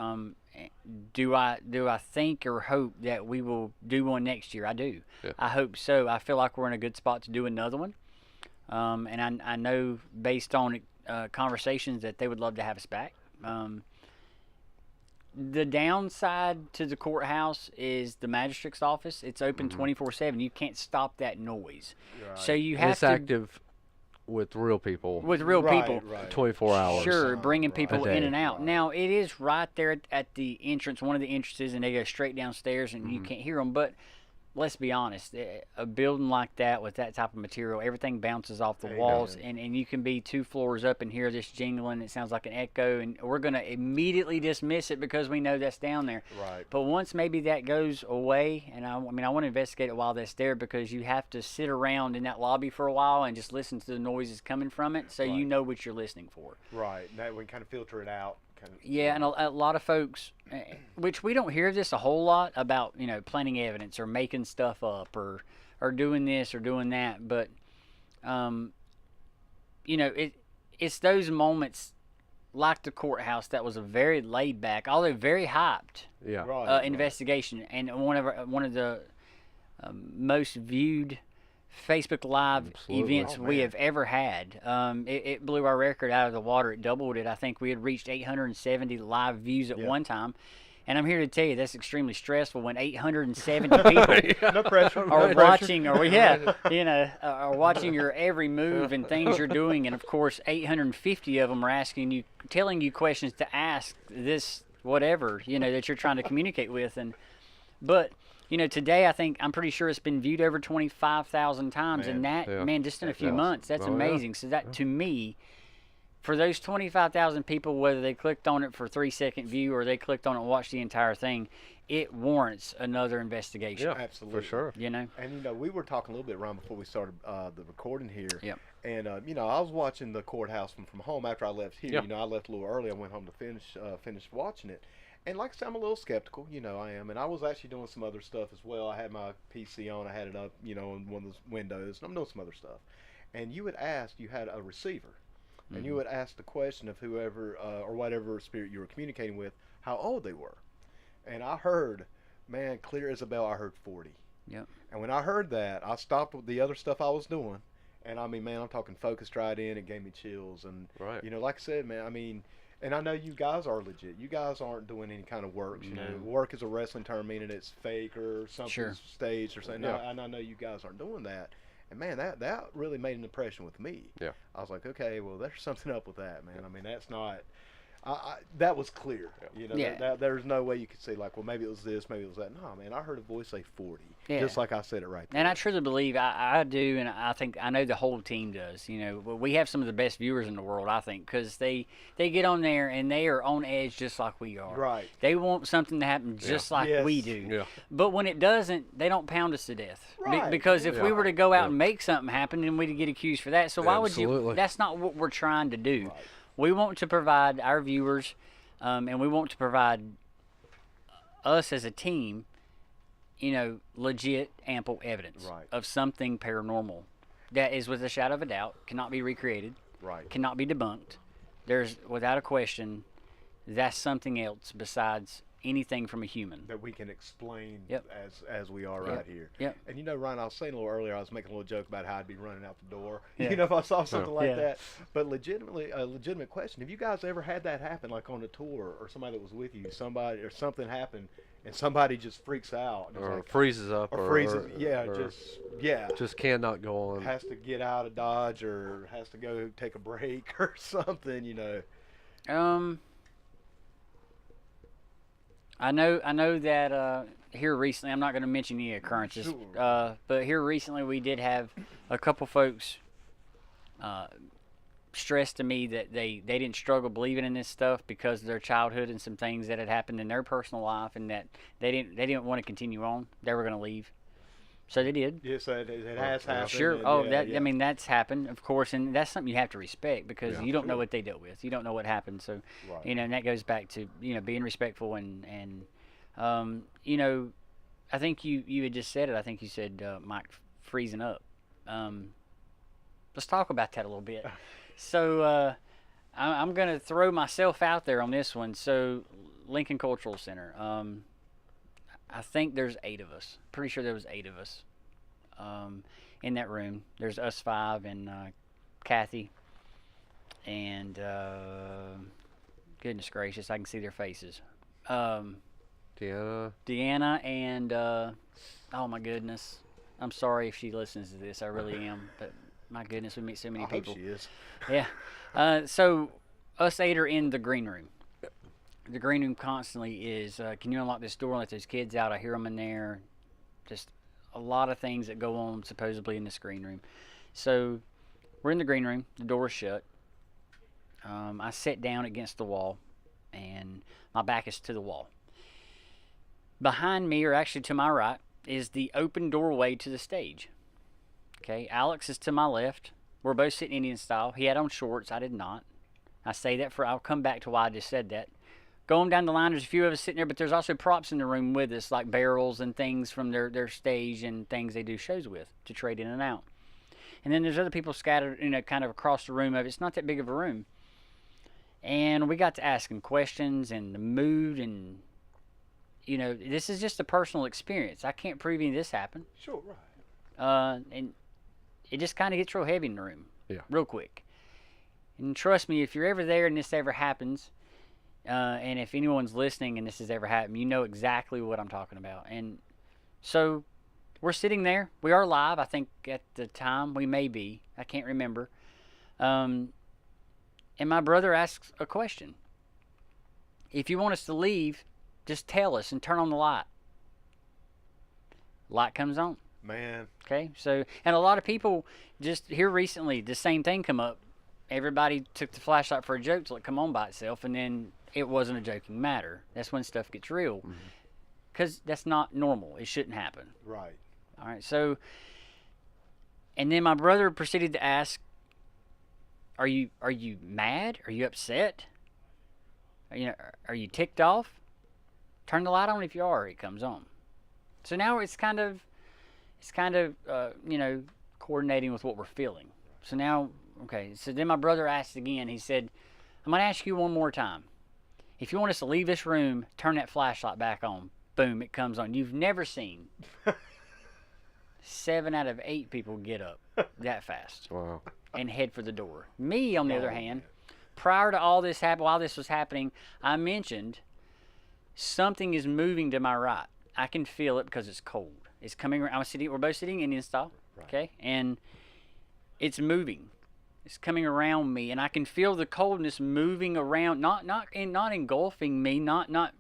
Do I think or hope that we will do one next year? I do. Yeah. I hope so. I feel like we're in a good spot to do another one. And I know based on conversations that they would love to have us back. The downside to the courthouse is the magistrate's office. It's open 24/7. You can't stop that noise. Right. So you have It's to active with real people. with real people. Right. 24 hours. Sure, bringing Right. people A day. in and out. Now, it is right there at the entrance, one of the entrances, and they go straight downstairs, and you can't hear them. But let's be honest, a building like that with that type of material, everything bounces off the walls, and you can be 2 floors up and hear this jingling. It sounds like an echo, and we're going to immediately dismiss it because we know that's down there. Right. But once maybe that goes away, and I want to investigate it while that's there, because you have to sit around in that lobby for a while and just listen to the noises coming from it, so you know what you're listening for. Right. Now we can kind of filter it out. Yeah, and a lot of folks, which we don't hear this a whole lot about, planting evidence or making stuff up or doing this or doing that, but it's those moments like the courthouse that was a very laid back, although very hyped Right. investigation, and one of the most viewed Facebook Live Absolutely. events Oh, we man. have ever had. It blew our record out of the water. It doubled it. I think we had reached 870 live views at one time. And I'm here to tell you that's extremely stressful when 870 people No pressure. are no watching, are watching your every move and things you're doing. And of course, 850 of them are telling you questions to ask this whatever that you're trying to communicate with. But today I'm pretty sure it's been viewed over 25,000 times, and that just in a few months, that's amazing. So that to me, for those 25,000 people, whether they clicked on it for 3-second view or they clicked on it and watched the entire thing, it warrants another investigation. Yeah, Absolutely. for sure. And we were talking a little bit, Ron, before we started the recording here. Yep. And I was watching the courthouse from home after I left here. Yeah. I left a little early. I went home to finish watching it. And like I said, I'm a little skeptical, you know, I am. And I was actually doing some other stuff as well. I had my PC on, I had it up, you know, in one of those windows, and I'm doing some other stuff. And you would ask, you had a receiver, and you would ask the question of whoever or whatever spirit you were communicating with, how old they were. And I heard, man, clear as a bell, I heard 40. Yep. And when I heard that, I stopped with the other stuff I was doing. And I mean, man, I'm talking focused right in. It gave me chills. And, Right. you know, like I said, man, I mean, and I know you guys are legit. You guys aren't doing any kind of work. You know, work is a wrestling term, meaning it's fake or something Sure. staged or something. Yeah. And I know you guys aren't doing that. And man, that really made an impression with me. Yeah. I was like, okay, well, there's something up with that, man. I mean, that's not. That was clear. You know, Yeah. there's no way you could say like, well, maybe it was this, maybe it was that. No, man, I heard a voice say 40, Yeah. just like I said it right there. And I truly believe I do, and I think I know the whole team does. You know, we have some of the best viewers in the world, I think, because they get on there and they are on edge just like we are. Right. They want something to happen just like Yes. we do. Yeah. But when it doesn't, they don't pound us to death. Right. Because if we Yeah. were to go out Yeah. and make something happen, then we'd get accused for that. So why would you? Absolutely. That's not what we're trying to do. Right. We want to provide our viewers, and we want to provide us as a team, you know, legit, ample evidence Right. of something paranormal that is, with a shadow of a doubt, cannot be recreated, Right. cannot be debunked. There's, without a question, that's something else besides anything from a human. That we can explain Yep. as we are Yep. right here. Yep. And you know, Ryan, I was saying a little earlier, I was making a little joke about how I'd be running out the door. Yeah. You know, if I saw something like Yeah. that. But legitimately, a legitimate question: have you guys ever had that happen, like on a tour, or somebody that was with you, somebody or something happened, and somebody just freaks out, and it's Or like, freezes up. or freezes, or just cannot go on. has to get out of Dodge or has to go take a break or something, you know. I know that here recently, I'm not going to mention any occurrences, Sure. but here recently we did have a couple folks stress to me that they didn't struggle believing in this stuff because of their childhood and some things that had happened in their personal life, and that they didn't want to continue on. They were going to leave, so they did. Yes, it has happened. Sure. and Oh, yeah, I mean, that's happened, of course, and that's something you have to respect because Yeah. you don't know Sure. what they dealt with. You don't know what happened. So, Right. you know, and that goes back to, you know, being respectful and you know, I think you had just said it. I think you said, Mike, freezing up. Let's talk about that a little bit. So, I'm going to throw myself out there on this one. So, Lincoln Cultural Center. I think there's 8 of us. Pretty sure there was 8 of us in that room. There's us 5 and Kathy and goodness gracious, I can see their faces. Deanna. Deanna and oh my goodness, I'm sorry if she listens to this. I really am, but my goodness, we meet so many I people. hope she is. Yeah. So us 8 are in the green room. The green room constantly is, can you unlock this door and let those kids out? I hear them in there. Just a lot of things that go on supposedly in this green room. So we're in the green room. The door is shut. I sit down against the wall, and my back is to the wall. Behind me, or actually to my right, is the open doorway to the stage. Okay, Alex is to my left. We're both sitting Indian style. He had on shorts. I did not. I say that I'll come back to why I just said that. Going down the line, there's a few of us sitting there, but there's also props in the room with us, like barrels and things from their stage and things they do shows with to trade in and out. And then there's other people scattered, you know, kind of across the room. It's not that big of a room. And we got to asking questions and the mood, and, you know, this is just a personal experience. I can't prove any of this happened. Sure, right. And it just kind of gets real heavy in the room. Yeah. Real quick. And trust me, if you're ever there and this ever happens, and if anyone's listening and this has ever happened, you know exactly what I'm talking about. And so we're sitting there. We are live, I think, at the time. We may be. I can't remember. And my brother asks a question. If you want us to leave, just tell us and turn on the light. Light comes on. Man. Okay, so, and a lot of people just here recently, the same thing come up. Everybody took the flashlight for a joke till it come on by itself, and then it wasn't a joking matter. That's when stuff gets real, because that's not normal. It shouldn't happen. Right. All right, so, and then my brother proceeded to ask, "Are you mad? Are you upset? You know, are you ticked off?" Turn the light on if you are. It comes on. So now it's kind of coordinating with what we're feeling. So now, okay. So then my brother asked again. He said, "I'm gonna ask you one more time. If you want us to leave this room, turn that flashlight back on." Boom, it comes on. You've never seen 7 out of 8 people get up that fast and head for the door. Me, on the other hand, prior to all this while this was happening, I mentioned something is moving to my right. I can feel it because it's cold. It's coming around. We're both sitting Indian style, okay? And it's moving. It's coming around me, and I can feel the coldness moving around, not engulfing me, not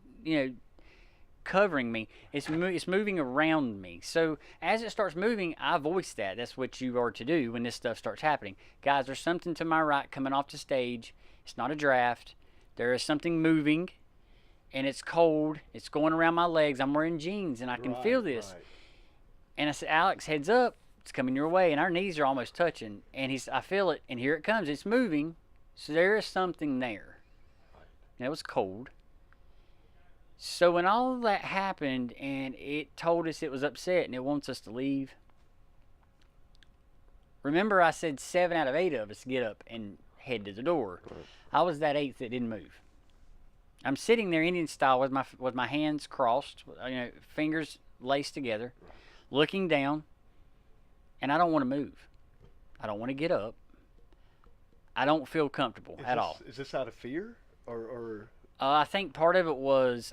covering me. It's moving around me. So as it starts moving, I voice that. That's what you are to do when this stuff starts happening. Guys, there's something to my right coming off the stage. It's not a draft. There is something moving, and it's cold. It's going around my legs. I'm wearing jeans, and I can feel this. Right. And I said, "Alex, heads up. It's coming your way." And our knees are almost touching. And I feel it, and here it comes. It's moving. So there is something there. And it was cold. So when all of that happened and it told us it was upset and it wants us to leave, remember I said 7 out of 8 of us get up and head to the door. Right. I was that 8th that didn't move. I'm sitting there Indian style with my hands crossed, fingers laced together, looking down, and I don't want to move. I don't want to get up. I don't feel comfortable at all. Is this out of fear or? I think part of it was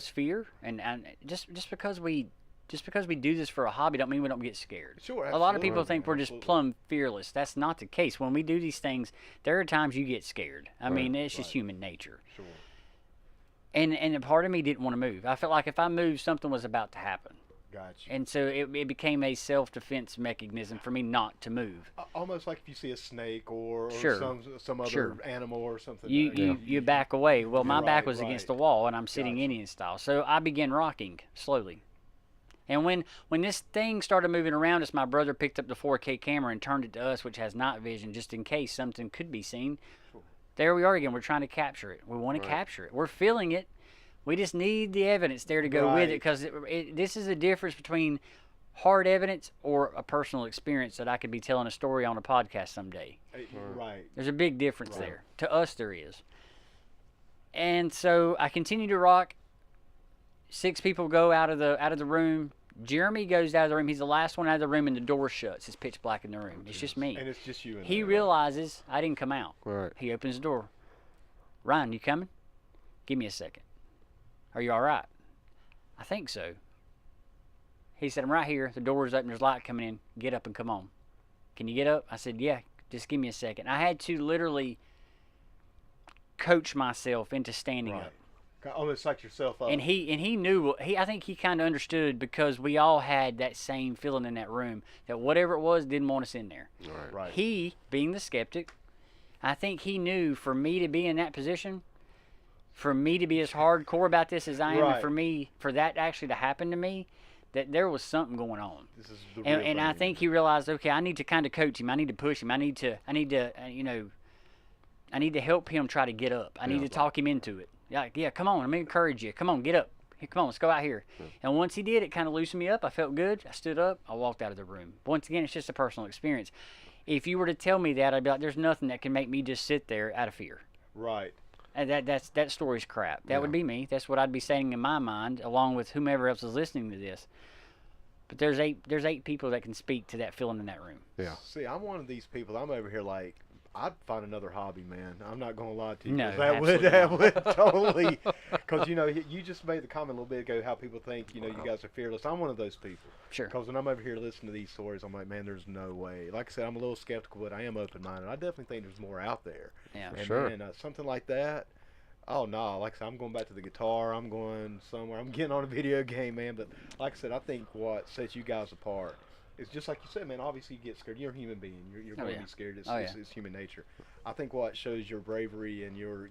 fear, and just because we do this for a hobby, don't mean we don't get scared. Sure, a lot of people think we're just plumb fearless. That's not the case. When we do these things, there are times you get scared. I mean, it's just human nature. Sure. And a part of me didn't want to move. I felt like if I moved, something was about to happen. Gotcha. And so it became a self-defense mechanism for me not to move. Almost like if you see a snake or Sure. some other animal or something. You back away. Well, my back was against the wall, and I'm sitting Indian style. So I began rocking slowly. And when this thing started moving around us, my brother picked up the 4K camera and turned it to us, which has night vision, just in case something could be seen. Sure. There we are again. We're trying to capture it. We want to capture it. We're feeling it. We just need the evidence there to go with it, because this is the difference between hard evidence or a personal experience that I could be telling a story on a podcast someday. Right. There's a big difference there. To us, there is. And so I continue to rock. 6 people go out of the room. Jeremy goes out of the room. He's the last one out of the room, and the door shuts. It's pitch black in the room. It's just me. And it's just you. He realizes I didn't come out. Right. He opens the door. "Ryan, you coming? Give me a second. Are you all right?" "I think so." He said, "I'm right here. The door's open. There's light coming in. Get up and come on." "Can you get up?" I said, "Yeah, just give me a second." I had to literally coach myself into standing up. Almost psych yourself up. And he knew. I think he kind of understood, because we all had that same feeling in that room that whatever it was didn't want us in there. Right. He, being the skeptic, I think he knew for me to be in that position, for me to be as hardcore about this as I am, and for that actually to happen to me, that there was something going on. This is the real and thing. I think he realized, okay, I need to kind of coach him. I need to push him. I need to help him try to get up. I need to talk him into it. Yeah, come on. Let me encourage you. Come on, get up. Here, come on, let's go out here. Yeah. And once he did, it kind of loosened me up. I felt good. I stood up. I walked out of the room. Once again, it's just a personal experience. If you were to tell me that, I'd be like, there's nothing that can make me just sit there out of fear. Right. And that story's crap. That would be me. That's what I'd be saying in my mind, along with whomever else is listening to this. But there's 8 people that can speak to that feeling in that room. Yeah. See, I'm one of these people. I'm over here like, I'd find another hobby, man. I'm not going to lie to you. No, that would totally, because, you just made the comment a little bit ago how people think, you guys are fearless. I'm one of those people. Sure. Because when I'm over here listening to these stories, I'm like, man, there's no way. Like I said, I'm a little skeptical, but I am open-minded. I definitely think there's more out there. Yeah, and, sure. And something like that, oh, no. Like I said, I'm going back to the guitar. I'm going somewhere. I'm getting on a video game, man. But like I said, I think what sets you guys apart, it's just like you said, man, obviously you get scared. You're a human being. You're going to be scared. It's human nature. I think what shows your bravery and your,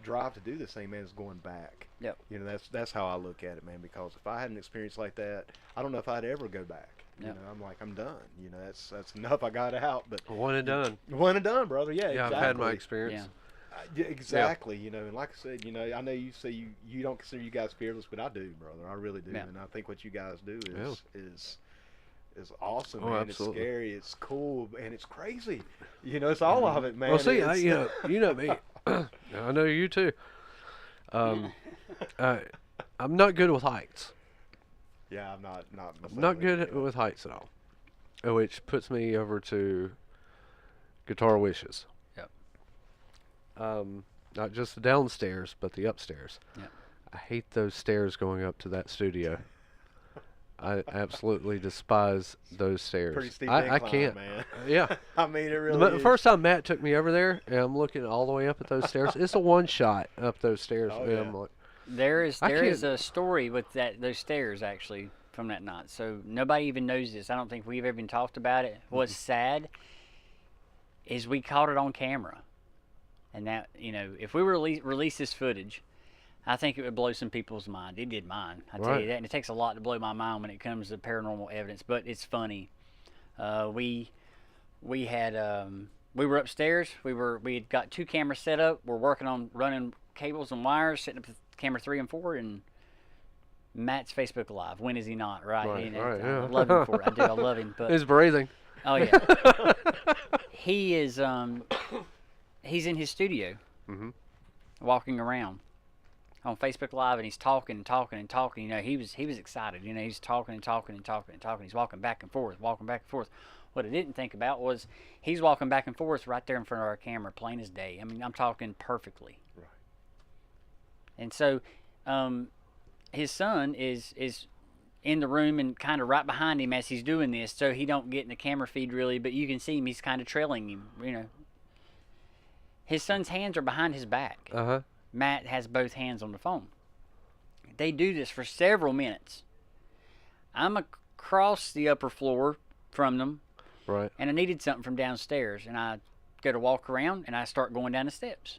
drive to do this thing, man, is going back. Yep. That's how I look at it, man, because if I had an experience like that, I don't know if I'd ever go back. Yep. I'm like, I'm done. That's enough. I got out. But One and done. One and done, brother. Yeah, Yeah, exactly. I've had my experience. Yeah. Yeah, exactly. You know, and like I said, you know, I know you say you don't consider you guys fearless, but I do, brother. I really do, Yeah. and I think what you guys do Yeah. is awesome, Oh, man. absolutely. It's scary, it's cool, and it's crazy. You know, it's all of it, man. Well, see, It's- you know me. I know you too. I'm not good with heights. yeah, I'm not I'm not good myself, with heights at all, which puts me over to guitar wishes. Yep. Not just the downstairs, but the upstairs. Yep. I hate those stairs going up to that studio. I absolutely despise those stairs. Pretty steep I incline, can't. man. Yeah. I mean, it really The is. first time Matt took me over there, and I'm looking all the way up at those stairs. It's a one shot up those stairs. Oh, and yeah. I'm like, There is I a can't- story with those stairs actually from that night. So nobody even knows this. I don't think we've ever even talked about it. What's sad is we caught it on camera, and that, you know, if we release this footage, I think it would blow some people's mind. It did mine. I tell Right. you that, and it takes a lot to blow my mind when it comes to paranormal evidence. But it's funny. We were upstairs. We had got 2 cameras set up. We're working on running cables and wires, setting up camera 3 and 4, and Matt's Facebook Live. When is he not? Right. Right, You know, right, I yeah. love him for it. I do. I love him. But it's breathing. oh yeah, he is. He's in his studio, Mhm. walking around on Facebook Live, and he's talking and talking and talking. You know, he was excited. You know, he's talking and talking and talking and talking. He's walking back and forth, walking back and forth. What I didn't think about was he's walking back and forth right there in front of our camera, plain as day. I mean, I'm talking perfectly. Right. And so, his son is in the room and kind of right behind him as he's doing this, so he don't get in the camera feed really, but you can see him. He's kind of trailing him. You know, his son's hands are behind his back. Uh-huh. Matt has both hands on the phone. They do this for several minutes. I'm across the upper floor from them, Right. and I needed something from downstairs, and I go to walk around, and I start going down the steps.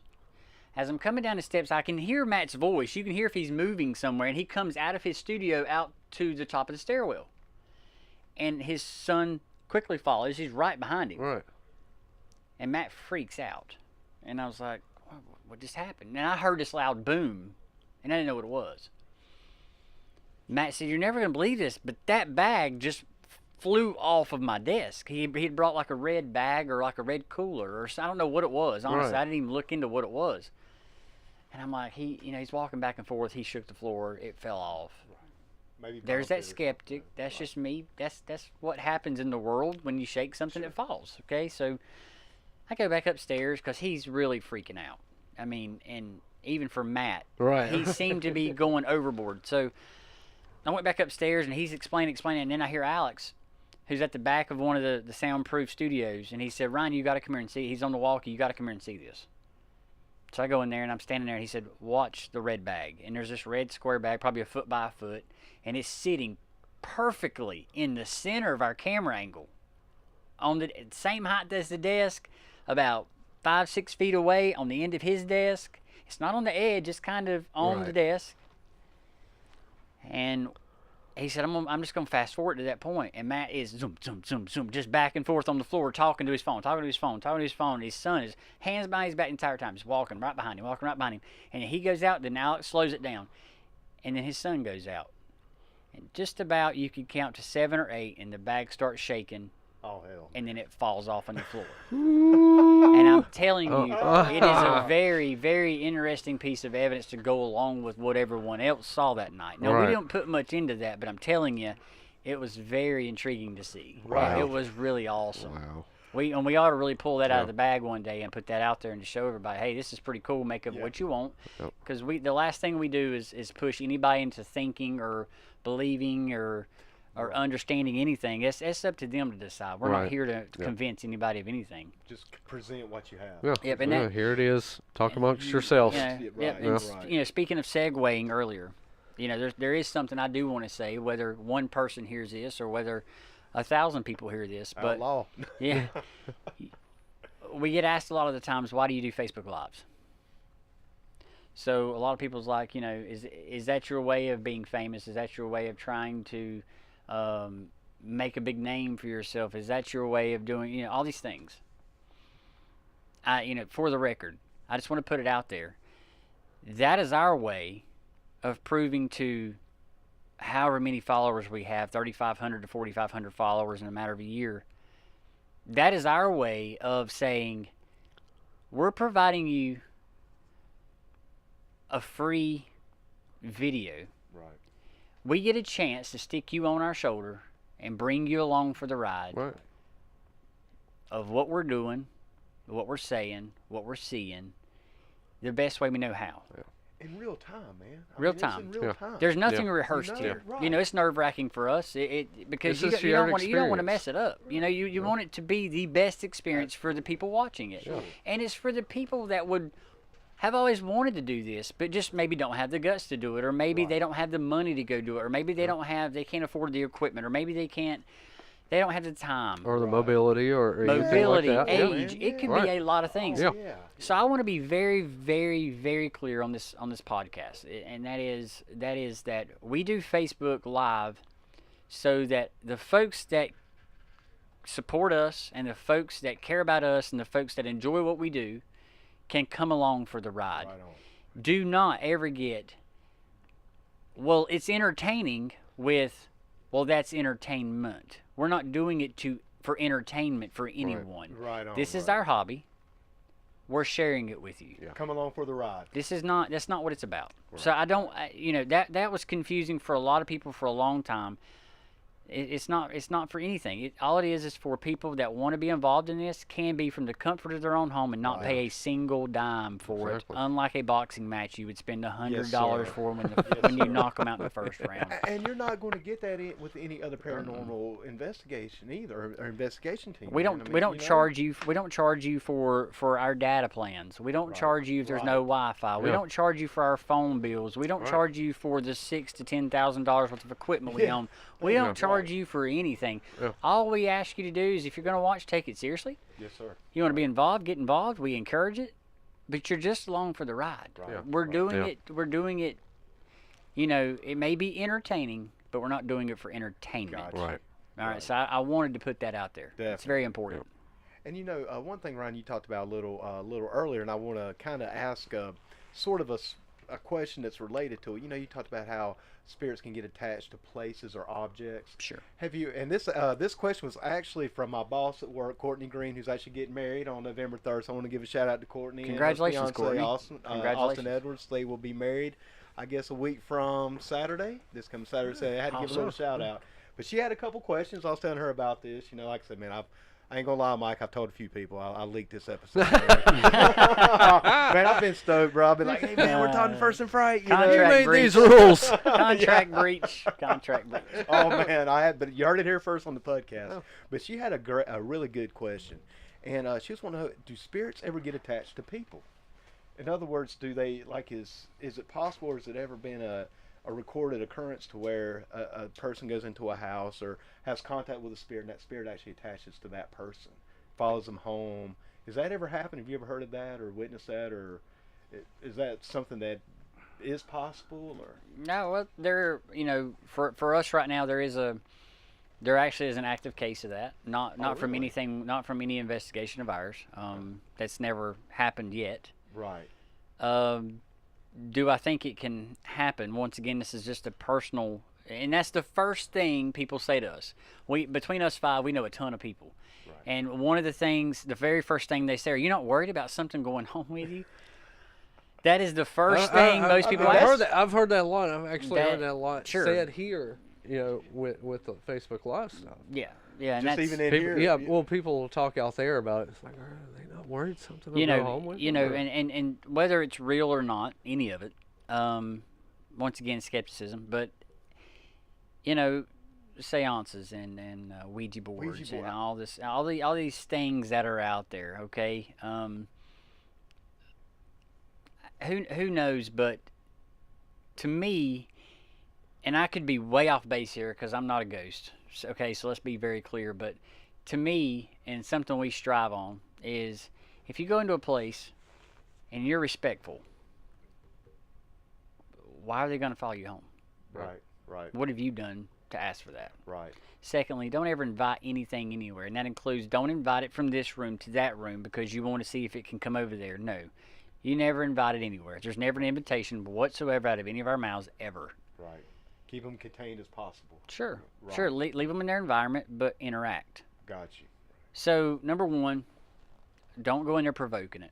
As I'm coming down the steps, I can hear Matt's voice. You can hear if he's moving somewhere, and he comes out of his studio out to the top of the stairwell. And his son quickly follows. He's right behind him. Right. And Matt freaks out. And I was like, what just happened? And I heard this loud boom, and I didn't know what it was. Matt said, you're never going to believe this, but that bag just flew off of my desk. He'd brought like a red bag or like a red cooler, or I don't know what it was. Honestly, Right. I didn't even look into what it was. And I'm like, he's walking back and forth. He shook the floor. It fell off. Maybe There's that volunteers. skeptic. That's just me. That's what happens in the world when you shake something, it falls. Okay, so I go back upstairs because he's really freaking out. I mean, and even for Matt, Right. he seemed to be going overboard. So I went back upstairs and he's explaining, and then I hear Alex, who's at the back of one of the soundproof studios, and he said, Ryan, you got to come here and see. He's on the walkie. You got to come here and see this. So I go in there and I'm standing there, and he said, watch the red bag. And there's this red square bag, probably a foot by a foot, and it's sitting perfectly in the center of our camera angle, on the same height as the desk, about 5-6 feet away on the end of his desk. It's not on the edge, it's kind of on the Right. desk. And he said, I'm just going to fast forward to that point. And Matt is zoom, zoom, zoom, zoom, just back and forth on the floor, talking to his phone. And his son is hands behind his back the entire time, just walking right behind him. And he goes out, then Alex slows it down. And then his son goes out. And just about you could count to 7 or 8, and the bag starts shaking, Oh, hell. and then it falls off on the floor. And I'm telling you, it is a very, very interesting piece of evidence to go along with what everyone else saw that night. Now, Right. we don't put much into that, but I'm telling you, it was very intriguing to see. Right. It was really awesome. Wow. We ought to really pull that out Yeah. of the bag one day and put that out there and to show everybody, hey, this is pretty cool. Make of it Yeah. what you want. Yep. Because the last thing we do is push anybody into thinking or believing or understanding anything. It's up to them to decide. We're not Right. here to convince anybody of anything. Just present what you have. Yeah. Yep, and yeah, that- here it is. Talk amongst yourselves. Yeah, Yeah, yeah. right, And right. you know, speaking of segueing earlier, you know, there is something I do want to say, whether one person hears this or whether 1,000 people hear this. But Outlaw. yeah, we get asked a lot of the times, why do you do Facebook Lives? So a lot of people's like, you know, is that your way of being famous? Is that your way of trying to make a big name for yourself? Is that your way of doing, you know, all these things? You know, for the record, I just want to put it out there. That is our way of proving to however many followers we have, 3,500 to 4,500 followers in a matter of a year. That is our way of saying we're providing you a free video. Right. We get a chance to stick you on our shoulder and bring you along for the ride Right. of what we're doing, what we're saying, what we're seeing, the best way we know how. Yeah. In real time, man. Real It's time. in real time. There's nothing Yeah. rehearsed You know, here. right. You know, it's nerve-wracking for us because It's a you don't shared want to experience. mess it up. You know, you want it to be the best experience for the people watching it, Sure. and it's for the people that would have always wanted to do this, but just maybe don't have the guts to do it, or maybe they don't have the money to go do it, or maybe they can't afford the equipment, or maybe they don't have the time. Or the mobility or anything Mobility, like that. Yeah. age, it could Right. be a lot of things. Yeah. Yeah. So I want to be very, very, very clear on this podcast, and that is that we do Facebook Live so that the folks that support us and the folks that care about us and the folks that enjoy what we do can come along for the ride. Right on. Do not ever get, well, it's entertaining with, well, that's entertainment. We're not doing it for entertainment for anyone. Right on. This is right. our hobby. We're sharing it with you. Yeah. Come along for the ride. That's not what it's about. So that was confusing for a lot of people for a long time. It's not for anything. All it is for people that want to be involved in this, can be from the comfort of their own home and not pay a single dime for Exactly. it. Unlike a boxing match, you would spend $100 Yes, sir. for when you knock them out in the first round. And you're not going to get that with any other paranormal investigation either, or investigation team. We man. don't I mean, we don't you know? charge you for our data plans. We don't Right. charge you if there's no Wi-Fi. We Yeah. don't charge you for our phone bills. We don't Right. charge you for the $6,000 to $10,000 worth of equipment we Yeah. own. We Yeah. don't charge you for anything. Yeah. All we ask you to do is, if you're going to watch, take it seriously. Yes, sir. You want to be involved, get involved. We encourage it, but you're just along for the ride. Right. Yeah. We're doing Yeah. it. We're doing it. You know, it may be entertaining, but we're not doing it for entertainment. Gotcha. Right. All right. So I wanted to put that out there. It's Definitely. very important. And you know, one thing, Ryan, you talked about a little earlier, and I want to kind of ask sort of a question that's related to it. You know, you talked about how spirits can get attached to places or objects. Sure. Have you? And this question was actually from my boss at work, Courtney Green, who's actually getting married on November 3rd. So I want to give a shout out to Courtney. Congratulations, and her fiance, Courtney. Austin, Congratulations. Austin Edwards. They will be married, I guess, a week from Saturday. This coming Saturday. So I had to give a little shout out. But she had a couple questions. I was telling her about this. You know, like I said, man, I ain't gonna lie, Mike. I've told a few people I leaked this episode. Man, I've been stoked, bro. I've been like, hey man, we're talking First and Fright. You know? Contract You made breach. these rules. Contract breach. Contract breach. Oh man, but you heard it here first on the podcast. But she had a really good question, and she was wondering, do spirits ever get attached to people? In other words, do they is it possible, or has it ever been a recorded occurrence to where a person goes into a house or has contact with a spirit, and that spirit actually attaches to that person, follows them home? Has that ever happened? Have you ever heard of that or witnessed that, or is that something that is possible? Or No, well, for us right now, there actually is an active case of that. Not from really? anything, not from any investigation of ours. That's never happened yet. right? Do I think it can happen? Once again, this is just a personal, and that's the first thing people say to us. Between us five, we know a ton of people. Right. And one of the very first thing they say, are you not worried about something going on with you? That is the first thing most people ask. I've heard that a lot. I've actually That- heard that a lot sure. said here, you know, with the Facebook Live stuff. Yeah, and Just that's, even in People, here, yeah, well, people will talk out there about it. It's like, are they not worried something will go home with them, or- and whether it's real or not, any of it, once again, skepticism, but, seances and Ouija boards board. and all these things that are out there, okay? Who knows, but to me, and I could be way off base here because I'm not a ghost, okay, so let's be very clear, but to me, and something we strive on, is if you go into a place and you're respectful, why are they going to follow you home? right, What have you done to ask for that? right. Secondly, don't ever invite anything anywhere, and that includes don't invite it from this room to that room because you want to see if it can come over there. No. You never invited anywhere. There's never an invitation whatsoever out of any of our mouths ever. Right. Keep them contained as possible. Sure. Right. Sure. Leave them in their environment, but interact. Got you. So, number one, don't go in there provoking it.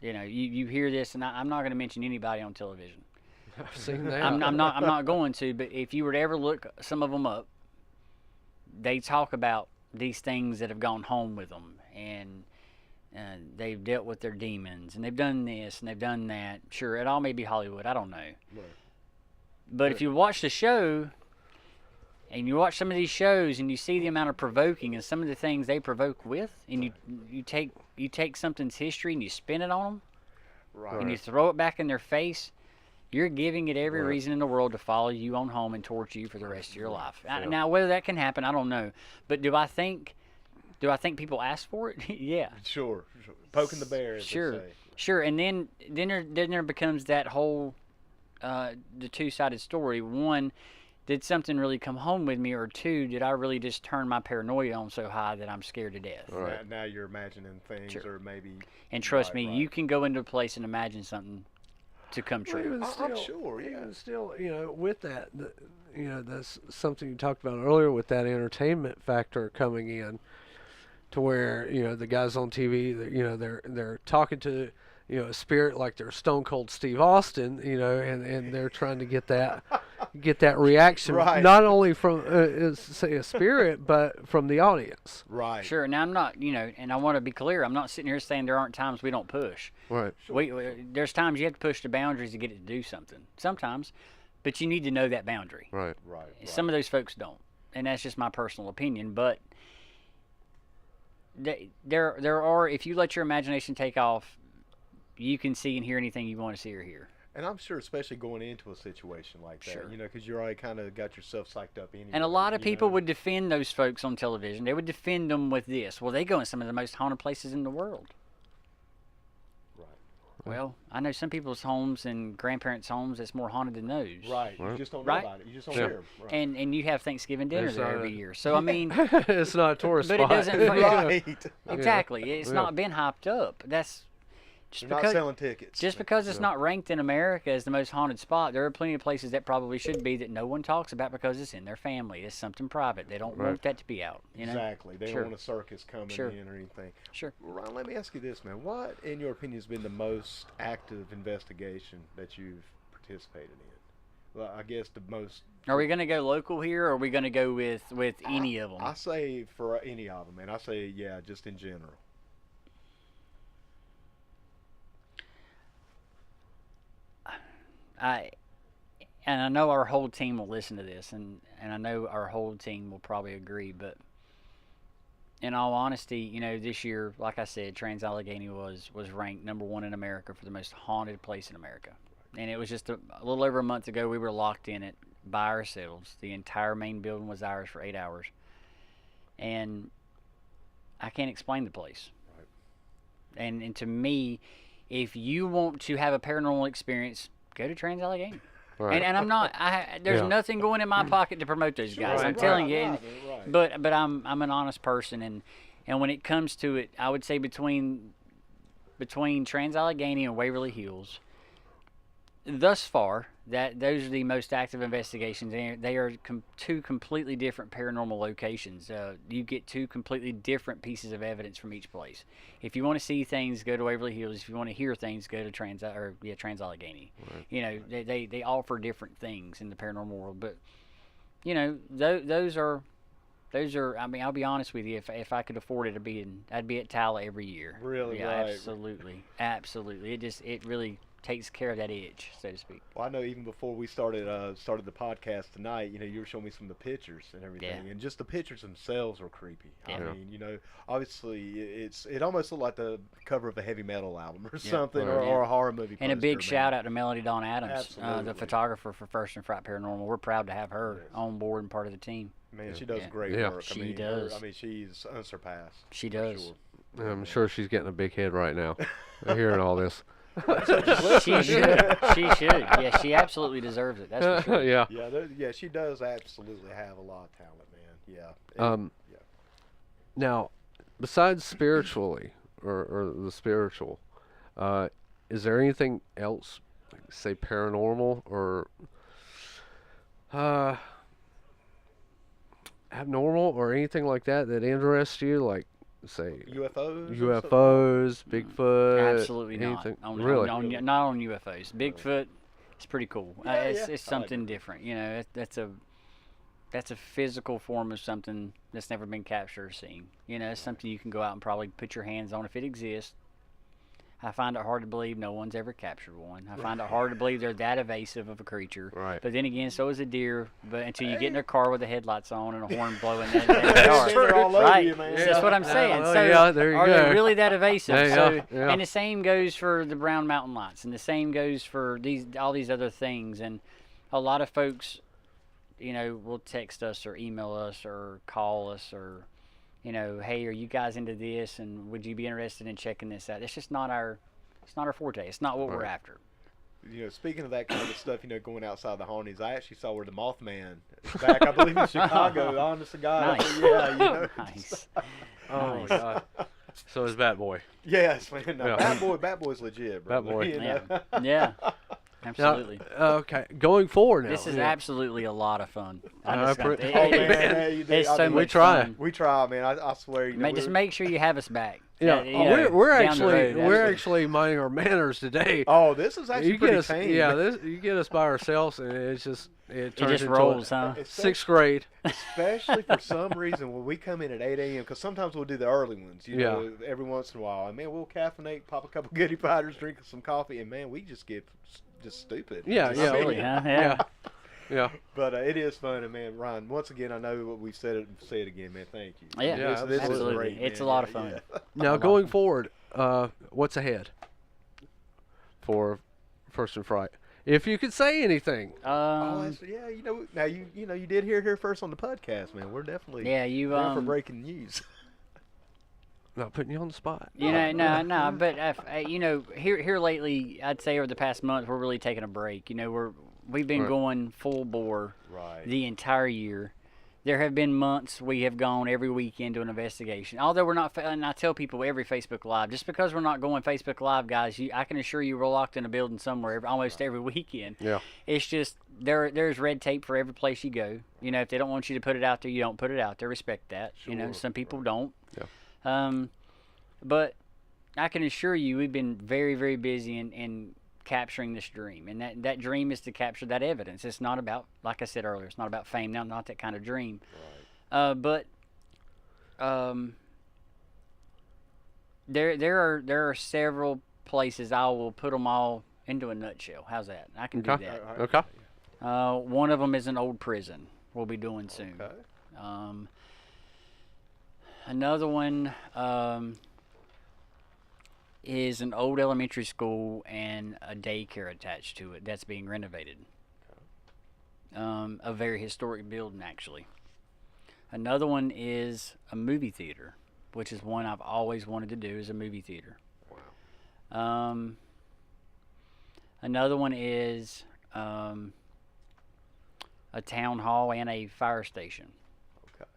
You hear this, and I'm not going to mention anybody on television. I've seen that. I'm not going to, but if you were to ever look some of them up, they talk about these things that have gone home with them, and they've dealt with their demons, and they've done this, and they've done that. Sure, it all may be Hollywood. I don't know. Right. But if you watch the show, and you watch some of these shows, and you see the amount of provoking and some of the things they provoke with, and you take something's history and you spin it on them, Right. and you throw it back in their face, you're giving it every Right. reason in the world to follow you on home and torture you for the rest of your life. Yeah. Now, whether that can happen, I don't know. But do I think people ask for it? Yeah. Sure. Poking the bear, as Sure. they say. Sure, and then there becomes that whole the two-sided story. One, did something really come home with me, or two, did I really just turn my paranoia on so high that I'm scared to death? Right. Now you're imagining things, Sure. or maybe. And trust Right, me, right. you can go into a place and imagine something to come Well, true. even I'm still, sure, yeah. even still, with that, that's something you talked about earlier with that entertainment factor coming in, to where the guys on TV, they're talking to a spirit like they're Stone Cold Steve Austin, and they're trying to get that reaction, Right. not only from say a spirit, but from the audience. Right. Sure. Now I'm not, and I want to be clear. I'm not sitting here saying there aren't times we don't push. Right. There's times you have to push the boundaries to get it to do something. Sometimes, but you need to know that boundary. Right. Right. Some of those folks don't, and that's just my personal opinion. But there are, if you let your imagination take off, you can see and hear anything you want to see or hear. And I'm sure, especially going into a situation like that, Sure. because you're already kind of got yourself psyched up anyway. And a lot of people would. would defend those folks on television. They would defend them with this. Well, they go in some of the most haunted places in the world. Right. Well, I know some people's homes and grandparents' homes that's more haunted than those. Right. You Right. just don't know Right. about it. You just don't Yeah. hear 'em. Right. And you have Thanksgiving dinner There's there not every a- year. So I mean, It's not a tourist But it spot. doesn't- Right. exactly, it's Yeah. not been hyped up. That's just They're not because selling tickets. just because it's Yeah. not ranked in America as the most haunted spot. There are plenty of places that probably should be that no one talks about because it's in their family. It's something private. They don't Right. want that to be out. Exactly. They Sure. don't want a circus coming Sure. in or anything. Sure. Well, Ron, let me ask you this, man. What, in your opinion, has been the most active investigation that you've participated in? Well, I guess the most. Are we going to go local here, or are we going to go with any of them? I say for any of them, man. I say, yeah, just in general. And I know our whole team will listen to this, and I know our whole team will probably agree, but in all honesty, this year, like I said, Trans-Allegheny was ranked number 1 in America for the most haunted place in America. And it was just a little over a month ago, we were locked in it by ourselves. The entire main building was ours for 8 hours. And I can't explain the place. Right. And to me, if you want to have a paranormal experience, go to Trans-Allegheny. Right. And I'm not. There's Yeah. nothing going in my pocket to promote those guys. Right, I'm telling you. right, And, right. but I'm an honest person, and when it comes to it, I would say between Trans-Allegheny and Waverly Hills, thus far, that those are the most active investigations. They are two completely different paranormal locations. You get two completely different pieces of evidence from each place. If you want to see things, go to Waverly Hills. If you want to hear things, go to Trans-Allegheny. Right. They offer different things in the paranormal world. But those are. I mean, I'll be honest with you. If I could afford it, I'd be at Tala every year. Really, Yeah, right. absolutely. It really takes care of that itch, so to speak. Well, I know even before we started the podcast tonight, you were showing me some of the pictures and everything, Yeah. and just the pictures themselves were creepy. Yeah. I mean, obviously it almost looked like the cover of a heavy metal album or Yeah. something, Right. or a horror movie. And a big poster, shout man. out to Melody Dawn Adams, Absolutely. the photographer for First and Fright Paranormal. We're proud to have her Yes. on board and part of the team. Man, Yeah. she does Yeah. great Yeah. work. She I mean, does. She's unsurpassed. She for does. sure. I'm sure she's getting a big head right now, hearing all this. She should. She should. Yeah, she absolutely deserves it. That's for sure. Yeah. Yeah, she does absolutely have a lot of talent, man. Yeah. Yeah. Now, besides spiritually or the spiritual, is there anything else, like, say paranormal or abnormal or anything like that that interests you? Like, say UFOs. UFOs, Bigfoot. Absolutely not. anything? Really? Really? Not on UFOs. Bigfoot, it's pretty cool. Yeah, It's yeah. something different. You know, that's a physical form of something that's never been captured or seen. You know, it's something you can go out and probably put your hands on if it exists. I find it hard to believe no one's ever captured one. I find it hard to believe they're that evasive of a creature. Right. But then again, so is a deer. But until you get in their car with the headlights on and a horn blowing, They're all over right? you, man. That's what I'm saying. well, so yeah, there you are go. they really that evasive? Yeah, so, yeah. And the same goes for the brown mountain lights, and the same goes for all these other things. And a lot of folks, you know, will text us or email us or call us or, you know, hey, are you guys into this? And would you be interested in checking this out? It's just not our forte. It's not what we're after. You know, speaking of that kind of stuff, you know, going outside the hauntings, I actually saw where the Mothman is back, I believe, in Chicago. Honest to God. Nice. Yeah, you know. Nice. Oh my God. So is Batboy. Yes, man. No, Yeah. Batboy's legit, bro. Batboy. You know? Yeah. Yeah. Absolutely. Okay, going forward now. This is absolutely a lot of fun. I I just got pre- to- Oh, man, hey, you do. it's I so mean, much we try. fun. We try, man. I swear. You know, Just make sure you have us back. Yeah, You know, we're down the road, we're actually minding our manners today. Oh, this is actually you pretty get us, tame. yeah, you get us by ourselves, and it it turns just into rolls, huh? sixth grade. Especially for some reason when we come in at 8 a.m. because sometimes we'll do the early ones, you know, every once in a while. And man, we'll caffeinate, pop a couple goodie fighters, drink some coffee, and man, we just get just stupid. Yeah, Just yeah. Silly, huh? Yeah. Yeah. But it is fun, and man, Ryan, once again, I know what we've said it. Say it again, man. Thank you. Yeah, this is absolutely. great, It's man. a lot of Yeah, fun. yeah. Now going forward, what's ahead for First and Fright? If you could say anything. Yeah, you know, now you did hear it here first on the podcast, man. We're definitely Yeah, you down for breaking news. Not putting you on the spot. You know, no, but you know, here lately, I'd say over the past month, we're really taking a break. You know, we've been Right. going full bore Right. the entire year. There have been months we have gone every weekend to an investigation. Although we're not, and I tell people every Facebook Live, just because we're not going Facebook Live, guys, I can assure you we're locked in a building somewhere almost every weekend. Yeah. It's just there's red tape for every place you go. You know, if they don't want you to put it out there, you don't put it out there. Respect that. You know, Sure. some people don't. Yeah. But I can assure you we've been very, very busy in capturing this dream. And that dream is to capture that evidence. It's not about, like I said earlier, it's not about fame. Now, not that kind of dream. Right. But there are several places. I will put them all into a nutshell. How's that? I can do Okay. that. Okay. One of them is an old prison we'll be doing soon. Okay. Another one is an old elementary school and a daycare attached to it that's being renovated. A very historic building, actually. Another one is a movie theater, which is one I've always wanted to do, is a movie theater. Wow. Another one is a town hall and a fire station. Okay.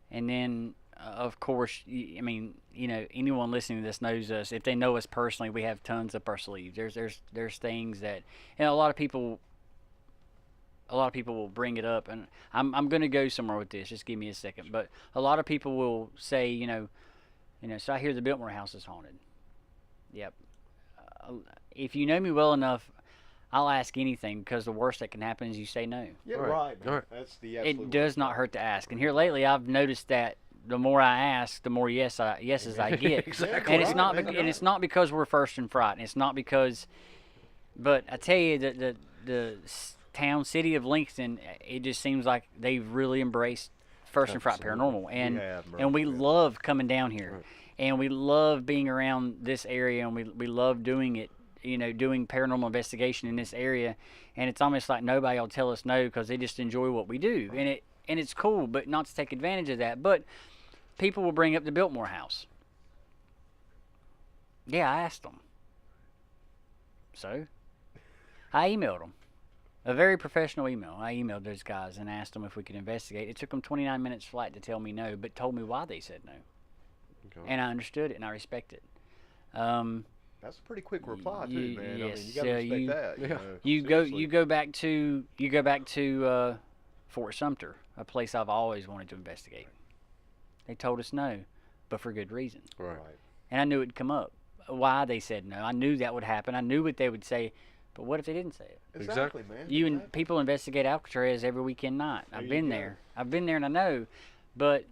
And then, of course, I mean, you know, anyone listening to this knows us. If they know us personally, we have tons up our sleeves. There's things that, you know, a lot of people will bring it up, and I'm going to go somewhere with this. Just give me a second. But a lot of people will say, you know, so I hear the Biltmore house is haunted. Yep. If you know me well enough, I'll ask anything, because the worst that can happen is you say no. Yeah, Right. right. Man. Right. That's the absolute It does not hurt to ask. And here lately, I've noticed that the more I ask, the more yeses I get. Exactly. And it's not Right, man, and it's not because we're First and Fright, and it's not because, but I tell you that the city of Lincoln, it just seems like they've really embraced First and Fright Paranormal, and we love coming down here, Right. and we love being around this area, and we love doing it. You know, doing paranormal investigation in this area, and it's almost like nobody will tell us no, because they just enjoy what we do, and it's cool, but not to take advantage of that. But people will bring up the Biltmore house. Yeah, I asked them. So I emailed them, a very professional email. I emailed those guys and asked them if we could investigate. It took them 29 minutes flat to tell me no, but told me why they said no. Okay. And I understood it and I respect it. That's a pretty quick reply too, You- man. yes, I mean, you gotta respect you- that. Yeah. You go back to Fort Sumter, a place I've always wanted to investigate. They told us no, but for good reason. Right. And I knew it'd come up. Why they said no, I knew that would happen. I knew what they would say, but what if they didn't say it? Exactly, man. You and Exactly. people investigate Alcatraz every weekend night. There I've you been go. there. I've been there and I know, but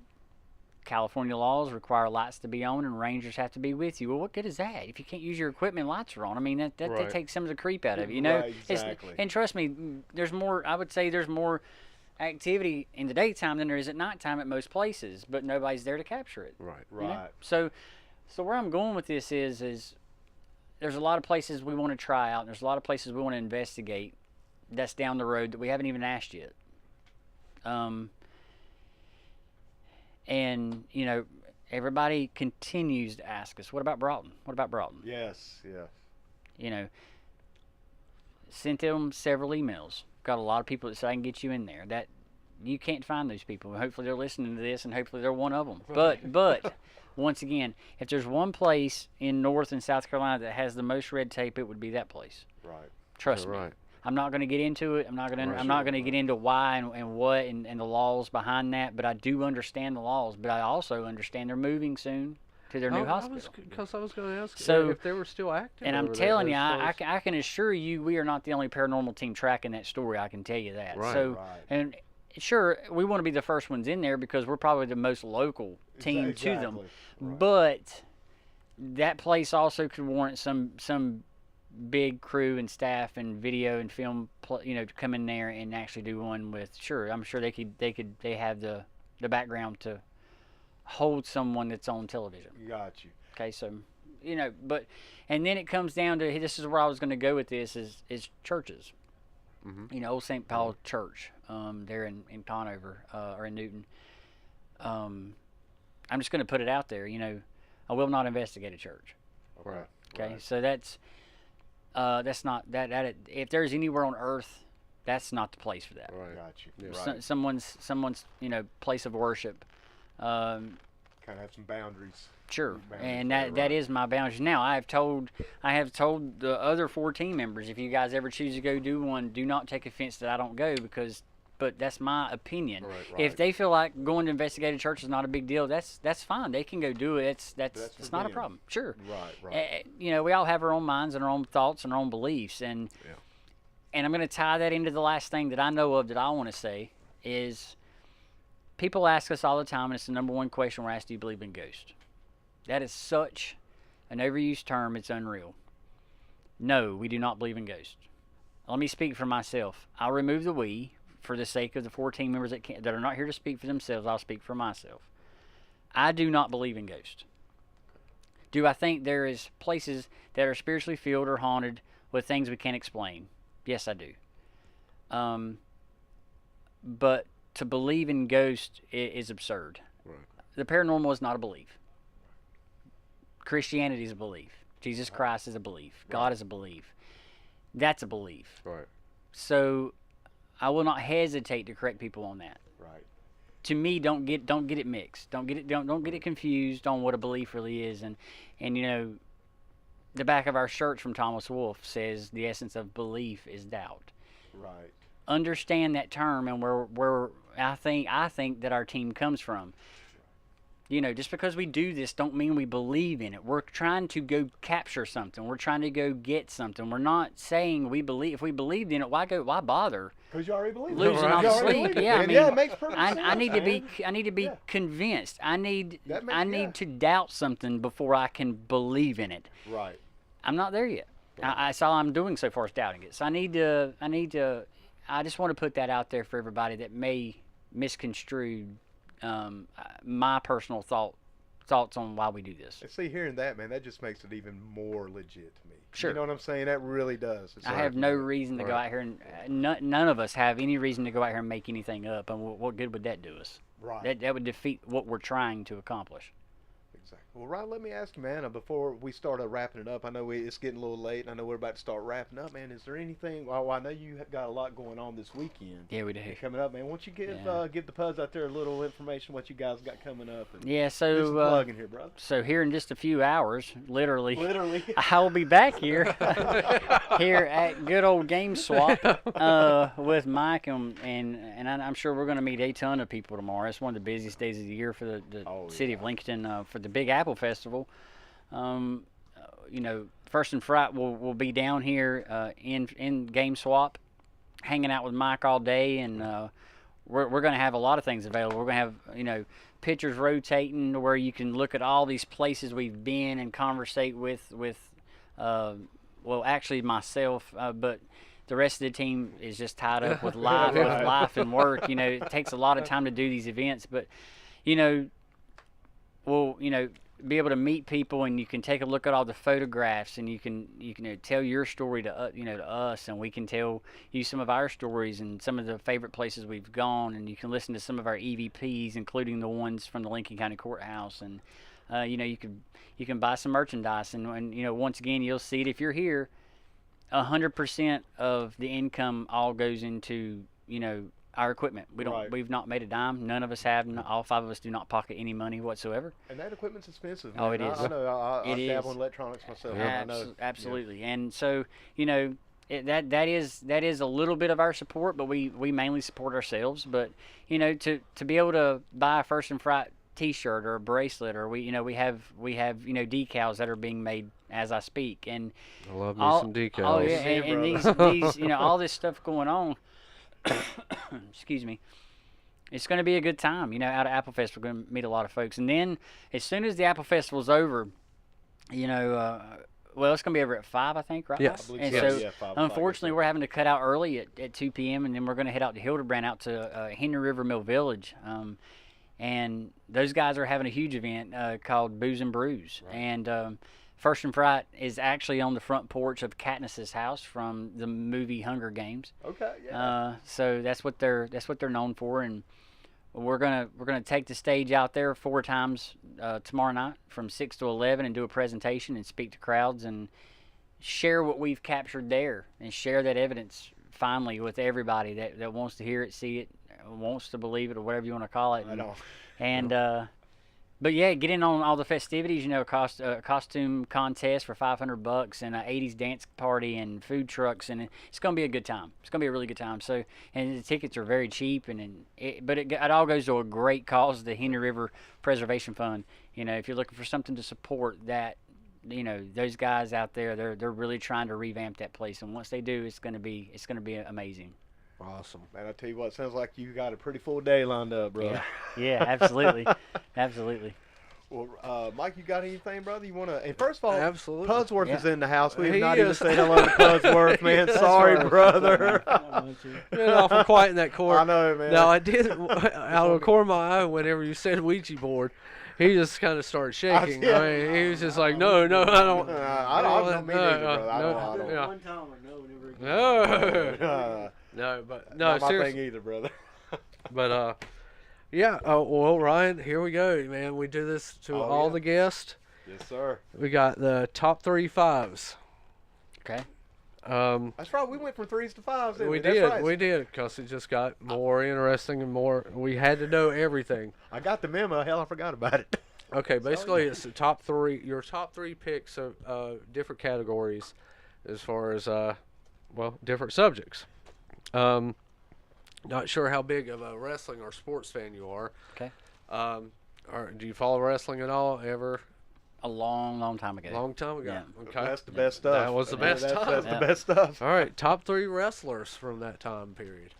California laws require lights to be on and rangers have to be with you. Well, what good is that if you can't use your equipment? Lights are on. I mean, that Right. takes some of the creep out of it. You know, Right, exactly. and trust me, there's more. I would say there's more activity in the daytime than there is at nighttime at most places, but nobody's there to capture it. Right. You know? Right. So where I'm going with this is there's a lot of places we want to try out, and there's a lot of places we want to investigate that's down the road that we haven't even asked yet. And you know, everybody continues to ask us, what about Broughton? What about Broughton? Yes. Yes. You know, sent them several emails. Got a lot of people that say I can get you in there. That you can't find those people. Hopefully they're listening to this, and hopefully they're one of them. But once again, if there's one place in North and South Carolina that has the most red tape, it would be that place. Right. Trust me. Right. I'm not going to get into it. I'm not going to. Right. I'm not going to get into why and what and the laws behind that. But I do understand the laws. But I also understand they're moving soon to their new hospital. Because I was going to ask So- if they were still active. And I'm over there telling you, as far I can assure you, we are not the only paranormal team tracking that story. I can tell you that. Right. So, Right. and sure, we want to be the first ones in there because we're probably the most local team to them. Exactly. Right. But that place also could warrant some big crew and staff and video and film, to come in there and actually do one with. Sure, I'm sure they have the background to hold someone that's on television. Got you. Okay, so but and then it comes down to, this is where I was going to go with this, is churches. Mhm. Old St. Paul Church, there in Conover or in Newton. I'm just going to put it out there. I will not investigate a church. Right. Okay, Right. so that's not that. If there's anywhere on earth, that's not the place for that. Right. Got you. Yeah. Right. Someone's place of worship. Kind of have some boundaries. Sure, Boundaries and there, that right. is my boundaries. Now I have told the other 4 team members, if you guys ever choose to go do one, do not take offense that I don't go, but that's my opinion. Right, If right. they feel like going to investigate a church is not a big deal, that's fine. They can go do it. That's It's for not a them. problem. Sure. Right. Right. We all have our own minds and our own thoughts and our own beliefs, and Yeah. and I'm going to tie that into the last thing that I know of that I want to say is, people ask us all the time, and it's the number one question we're asked: do you believe in ghosts? That is such an overused term, it's unreal. No, we do not believe in ghosts. Let me speak for myself. I'll remove the we for the sake of the 4 team members that are not here to speak for themselves. I'll speak for myself. I do not believe in ghosts. Do I think there is places that are spiritually filled or haunted with things we can't explain? Yes, I do. But to believe in ghosts is absurd. Right. The paranormal is not a belief. Christianity is a belief. Jesus Christ is a belief. God is a belief. That's a belief. Right. So I will not hesitate to correct people on that. Right. To me, don't get it mixed. Don't get it confused on what a belief really is. And the back of our shirts from Thomas Wolfe says the essence of belief is doubt. Right. Understand that term and where I think that our team comes from. Just because we do this don't mean we believe in it. We're trying to go capture something. We're trying to go get something. We're not saying we believe. If we believed in it, why bother Because you already believe losing it. all You the already sleep? believe it, Yeah, I man. mean, Yeah, it makes perfect sense. I need to be man. Yeah. convinced. I need Yeah. to doubt something before I can believe in it. Right. I'm not there yet. That's all I'm doing so far is doubting it. So I need to. I just want to put that out there for everybody that may misconstrue my personal thoughts on why we do this. And see, hearing that, man, that just makes it even more legit to me. Sure. You know what I'm saying? That really does. It's I like, have no reason to go Right. out here and none of us have any reason to go out here and make anything up. And what good would that do us? Right. That would defeat what we're trying to accomplish. Exactly. Well, Ryan, let me ask you, man, before we start wrapping it up, I know it's getting a little late, and I know we're about to start wrapping up, man. Is there anything, well, I know you have got a lot going on this weekend. Yeah, we do. Coming up, man. Why don't you give the PUDs out there a little information what you guys got coming up? And Yeah, do some so plugging here, brother. so here in just a few hours, literally, Literally. I will be back here here at good old Game Swap with Mike, and I'm sure we're going to meet a ton of people tomorrow. It's one of the busiest days of the year for the city of Lincoln for the Big Apple Festival. First and Fright will be down here in Game Swap, hanging out with Mike all day, and we're going to have a lot of things available. We're going to have pictures rotating to where you can look at all these places we've been and conversate with actually myself, but the rest of the team is just tied up with life and work. It takes a lot of time to do these events, but we'll be able to meet people, and you can take a look at all the photographs, and you can tell your story to us, and we can tell you some of our stories and some of the favorite places we've gone, and you can listen to some of our EVPs, including the ones from the Lincoln County Courthouse, and you can buy some merchandise, and once again, you'll see it if you're here. 100% of the income all goes into our equipment. We've not made a dime. None of us have. All 5 of us do not pocket any money whatsoever. And that equipment's expensive, man. Oh, it is. I know. I dabble in electronics myself. I know. Absolutely. Yeah. And so that is a little bit of our support, but we mainly support ourselves. But to be able to buy a First and Fright T-shirt or a bracelet, or we have decals that are being made as I speak, and I love me some decals. Oh yeah, and these all this stuff going on. Excuse me. It's going to be a good time, out at Apple Fest. We're going to meet a lot of folks, and then as soon as the Apple Festival's over, it's going to be over at 5, I think, right? Yes. And so. so, 5 unfortunately, we're having to cut out early at 2 p.m., and then we're going to head out to Hildebrand, out to Henry River Mill Village. And those guys are having a huge event called Booze and Brews. Right. And First and Fright is actually on the front porch of Katniss's house from the movie Hunger Games. Okay, yeah. So that's what they're known for, and we're gonna take the stage out there 4 times tomorrow night from 6 to 11 and do a presentation and speak to crowds and share what we've captured there and share that evidence finally with everybody that wants to hear it, see it, wants to believe it, or whatever you want to call it. I know. And but yeah, get in on all the festivities. Costume contest for $500 and an '80s dance party and food trucks, and it's gonna be a good time. It's gonna be a really good time. So, and the tickets are very cheap, but it all goes to a great cause, the Henry River Preservation Fund. If you're looking for something to support that, those guys out there, they're really trying to revamp that place, and once they do, it's gonna be amazing. Awesome. Man, I tell you what, sounds like you got a pretty full day lined up, bro. Yeah, absolutely. Absolutely. Well, Mike, you got anything, brother? You want to? And first of all, absolutely. Pudsworth is in the house. We have He not even is. said hello to Pudsworth, man. Sorry, brother. You're awful quiet in that court. I know, man. Now, I did, out of the corner of my eye, whenever you said Ouija board, he just kind of started shaking. He was just like, no, I don't. I don't mean either, brother. I don't. Yeah. One time or no, never again. No. No, but Not my seriously. thing either, brother. But yeah. Well, Ryan, here we go, man. We do this to all the guests. Yes, sir. We got the top 3 5s. Okay. That's right. We went from 3s to 5s. Didn't we? did. That's right. We did, because it just got more interesting and more. We had to know everything. I got the memo. Hell, I forgot about it. Okay, basically it's the top 3. Your top 3 picks of different categories, as far as different subjects. Not sure how big of a wrestling or sports fan you are. Okay. Do you follow wrestling at all? Ever? A long time ago. Long time ago. Yeah. Okay. That's the best stuff. That was the best time. That's the best stuff. All right, top 3 wrestlers from that time period.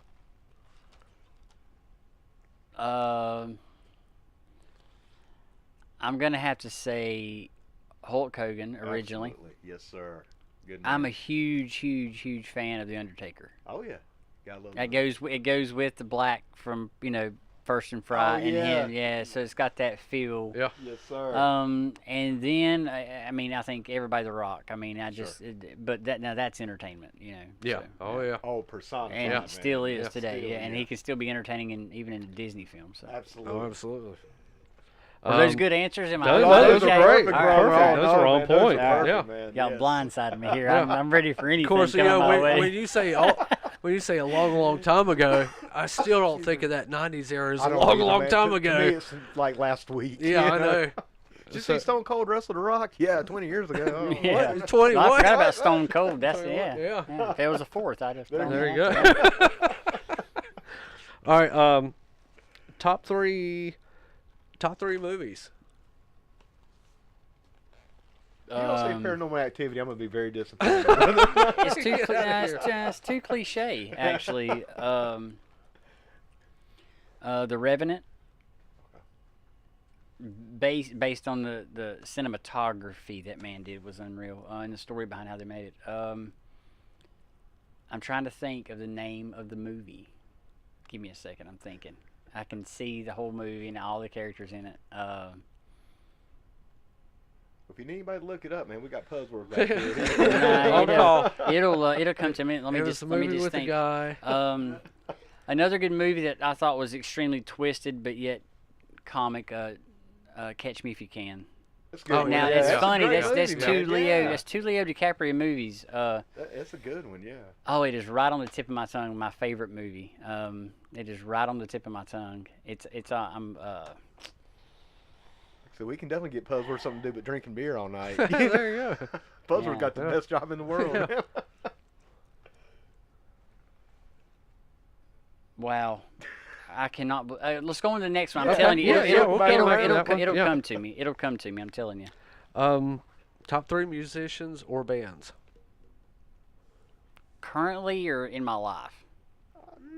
I'm gonna have to say Hulk Hogan originally. Absolutely. Yes, sir. Good. I'm a huge fan of the Undertaker. Oh yeah. Gotta love It goes with the black from First and Fright and him. Yeah, so it's got that feel. Yeah. Yes, sir. And then I think everybody The Rock. But that's entertainment, Yeah. So, Oh, persona. And it still is Yeah. today. Still, and he can still be entertaining even in a Disney film. So. Absolutely. Oh, absolutely. Were those good answers? Am I Those okay? are great. All Perfect. Those are on man, those point. are perfect, Yeah. man. Y'all Yes. blindsided me here. I'm ready for anything Of course, you coming know, my way. when you say a long time ago, I still don't think of that '90s era as I a don't long, either, long man. time To ago. me, it's like last week. Yeah, I know. Did you see Stone Cold wrestle The Rock? Yeah, 20 years ago. Oh, Yeah. What? 20 Well, I what? forgot about Stone Cold. That's 21, yeah. If there was a fourth, I'd have thrown There you that. go. All right. Top three movies. You don't say Paranormal Activity, I'm going to be very disappointed. It's too Get outta here. it's too cliche, actually. The Revenant, based on the cinematography that man did, was unreal, and the story behind how they made it. I'm trying to think of the name of the movie. Give me a second. I'm thinking. I can see the whole movie and all the characters in it. If you need anybody to look it up, man, we got Puzzwords back here. It'll come to me. Let me just with think. the guy. Another good movie that I thought was extremely twisted but yet comic. Catch Me If You Can. That's good. Now Yeah, it's a funny. great That's movie, two man. Leo. Yeah. That's two Leo DiCaprio movies. That's a good one, yeah. Oh, it is right on the tip of my tongue. My favorite movie. It is right on the tip of my tongue. So we can definitely get Puzzwords something to do but drinking beer all night. There you go. Puzzwords Yeah. got the best job in the world. Yeah. Wow. I cannot. Let's go on to the next one. I'm Yeah, telling you, yeah, it'll we'll go back to that one. it'll Yeah. come to me. It'll come to me. I'm telling you. Top three musicians or bands. Currently or in my life,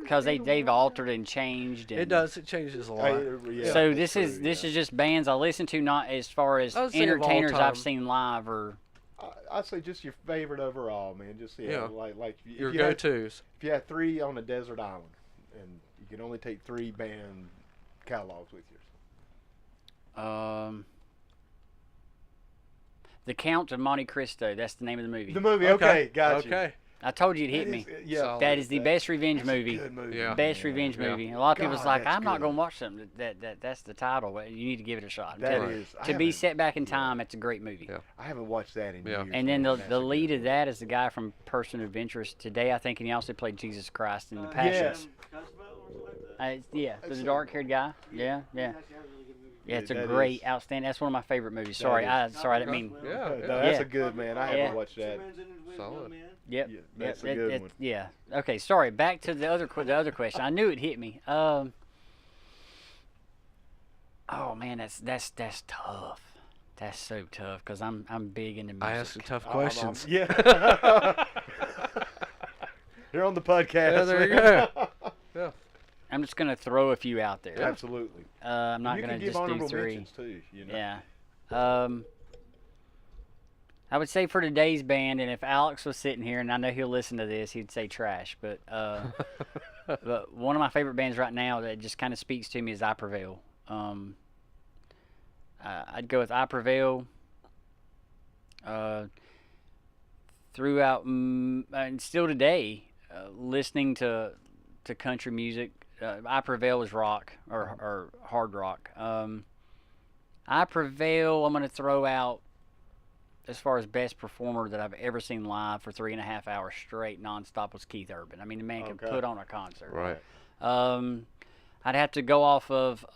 because they've altered and changed. And It does. It changes a lot. Yeah, So that's this true, is yeah. just bands I listen to, not as far as I would say of all entertainers time. I've seen live or. I'd say just your favorite overall, man. Just Yeah. like if Your you had- go-tos. If you had 3 on a desert island, and you can only take 3 band catalogs with you. The Count of Monte Cristo. That's the name of the movie. The movie, okay, got you. Okay. I told you it hit me. Yeah, That is the best revenge movie. Good movie. Yeah. Best revenge Yeah. movie. A lot of people's God, like, that's I'm not good. gonna watch something that's the title. But you need to give it a shot. I'm That telling you. is. I To be haven't- set back in time, it's a great movie. Yeah. I haven't watched that in Yeah. years. And then man. the That's the a lead good of that is the guy from Person of Interest today, I think, and he also played Jesus Christ in the Passion. Yes. Yeah, the That's dark-haired guy. Yeah. Yeah, it's a That great, is- outstanding. That's one of my favorite movies. Sorry, is. I didn't mean. Yeah. No, yeah. that's Yeah. a good man. I Yeah. haven't watched that. Solid. Yep. Yeah, that's a good one. Yeah. Okay. Sorry. Back to the other question. I knew it hit me. Oh man, that's tough. That's so tough because I'm big into music. I ask the tough questions. Yeah. You're on the podcast. Yeah, there you man. go. Yeah. I'm just gonna throw a few out there. Absolutely. I'm not you gonna can give just do honorable 3. mentions too. You know. Yeah. I would say for today's band, and if Alex was sitting here, and I know he'll listen to this, he'd say trash. But but one of my favorite bands right now that just kind of speaks to me is I Prevail. I'd go with I Prevail. Throughout and still today, listening to country music, I Prevail is rock or hard rock. I Prevail. I'm going to throw out as far as best performer that I've ever seen live for 3.5 hours straight, nonstop, was Keith Urban. I mean, the man can Okay. put on a concert. Right. I'd have to go off of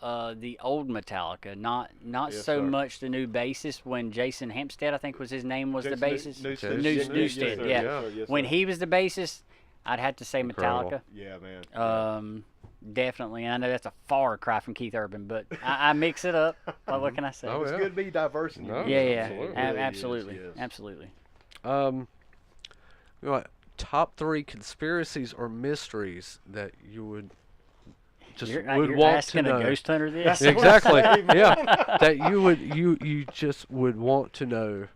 the old Metallica, not Yes, so sir. much the new bassist when Jason Hempstead, I think was his name, was the bassist. Newstead. Newstead, Yes, Newstead, sir. yeah. Yes, sir. Yes, When sir. he was the bassist, I'd have to say Incredible. Metallica. Yeah, man. Definitely. I know that's a far cry from Keith Urban, but I mix it up. What can I say? Oh, It's yeah. good to be diverse. In No, your Yeah, music. yeah, It really is, absolutely, yes. absolutely. You know what? Top 3 conspiracies or mysteries that you would just You're would want to asking know. a ghost hunter this? That's- Exactly. Same, man. Yeah. That you just would want to know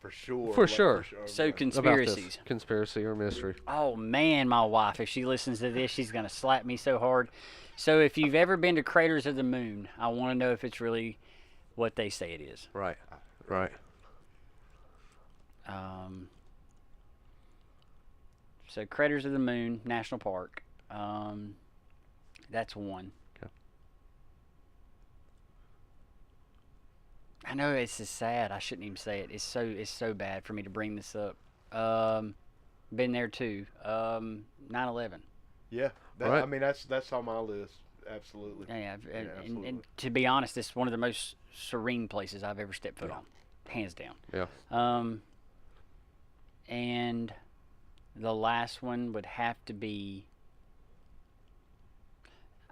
For sure. For sure. So man. about conspiracies. this conspiracy or mystery. Oh man, my wife, if she listens to this, she's gonna slap me so hard. So if you've ever been to Craters of the Moon, I want to know if it's really what they say it is. Right. Right. So Craters of the Moon National Park. That's one. Okay. I know it's just sad. I shouldn't even say it. It's so bad for me to bring this up. Been there too. 9/11. Yeah, Right. I mean that's on my list. Absolutely. Yeah, Yeah, and absolutely. to be honest, it's one of the most serene places I've ever stepped foot on, hands down. Yeah. And the last one would have to be.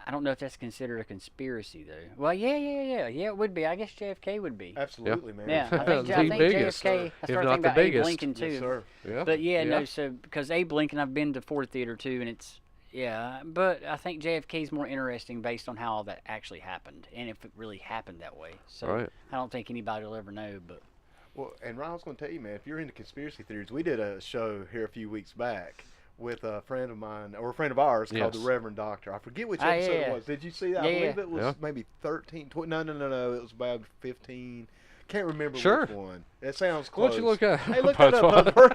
I don't know if that's considered a conspiracy though. Well, yeah, it would be. I guess JFK would be. Absolutely, man. Yeah, I think, The I think biggest, JFK. I if started not thinking the about Abe biggest. Lincoln too. Yes, sir. Yeah. But yeah, Yeah. no. So because Abe Lincoln, I've been to Ford Theater too, and it's but I think JFK is more interesting based on how all that actually happened and if it really happened that way. So Right. I don't think anybody will ever know. But Well, and Ryan, I was going to tell you, man, if you're into conspiracy theories, we did a show here a few weeks back with a friend of mine, or a friend of ours, called the Yes. Reverend Doctor. I forget which Ah, episode it yeah. was. Did you see that? Yeah, I believe yeah. it was Yeah. maybe 13, 20, no. It was about 15. Can't remember Sure. which one. It sounds Why close. don't you look at Hey, look that Post up, one?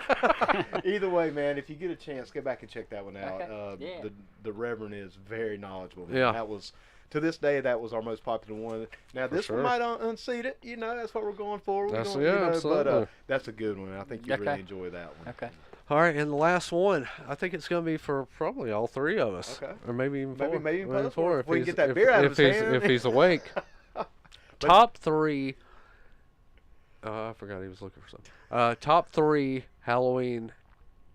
Buzzer. Either way, man, if you get a chance, go back and check that one out. Okay. Yeah. The Reverend is very knowledgeable. Man. Yeah. That was, to this day, that was our most popular one. Now, this sure. one might unseat it. You know, that's what we're going for. That's- But absolutely. that's a good one. I think you Okay. really enjoy that one. okay. All right, and the last one, I think it's going to be for probably all three of us. Okay. Or maybe even four. Maybe even Maybe Post four. if we can he's- get that if- beer out of if his he's, hand. If he's awake. Top three. I forgot he was looking for something. Top three Halloween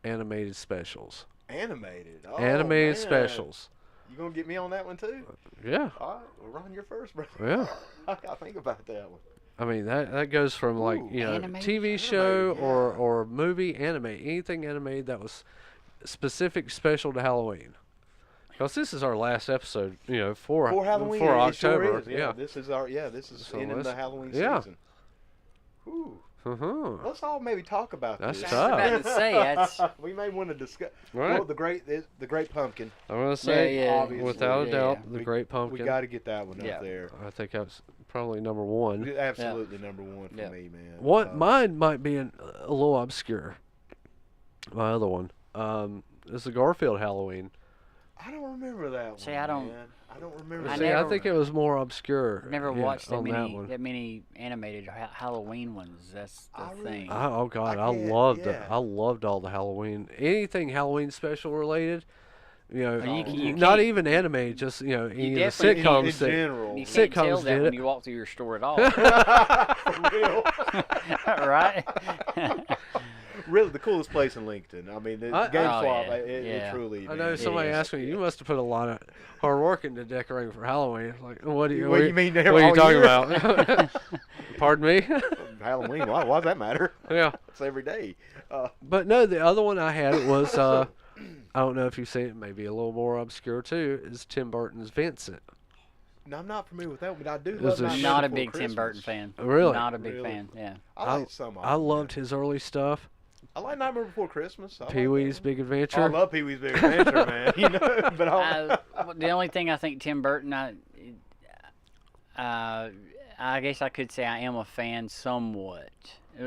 animated specials. Animated. Oh, Animated man. specials. You gonna get me on that one too? Yeah. All right, well, Ron, you're first, bro. Yeah. I gotta think about that one. I mean, that goes from like, Ooh, animated? TV show Animated, or movie animated. Anything animated that was specific special to Halloween. Because this is our last episode, for Halloween, for it sure October. is. Yeah, this is So ending the let's- Halloween yeah. season. Ooh, Uh-huh. let's all maybe talk about That's this. tough. I was about to say, that's we may want to discuss. Right. Well, the great pumpkin. I'm going to say, Yeah, obviously, without a yeah, doubt, yeah. the We- Great We Pumpkin. got to get that one Yeah. up there. I think that's probably number one. Absolutely number one for Yeah. me, man. What mine might be a little obscure. My other one is the Garfield Halloween. I don't remember that one. See, I don't- Man. I don't remember. I See, that I never- think it was more obscure. never yeah, watched that on many that one. animated Halloween ones. That's the I really- thing. Oh God, I can't- loved it. yeah. I loved all the Halloween, anything Halloween special related. You Not can't- even animated, just any of the definitely- sitcoms in that. general. You can't tell sitcoms that did when it. you walk through your store at all, For real. right? Really, the coolest place in Lincoln. I mean, the I- Game Oh, Swap, yeah, it yeah. truly. I know man, somebody it is. asked me, "You must have put a lot of hard work into decorating for Halloween." Like, what do you? What do you mean? What are you all talking year? about? Pardon me. Halloween. Why does that matter? Yeah. It's every day. But no, the other one I had was I don't know if you've seen it, maybe a little more obscure too, is Tim Burton's Vincent. No, I'm not familiar with that one, but I do It love was a Nightmare Not a Before big Tim Christmas. Burton fan. Really? Not a big Really? fan. Yeah. I like some of I them, loved man. his early stuff. I like Nightmare Before Christmas. I like Pee that Wee's one. Big Oh, Adventure. I love Pee Wee's Big Adventure, man. But The only thing I think Tim Burton, I guess I could say I am a fan somewhat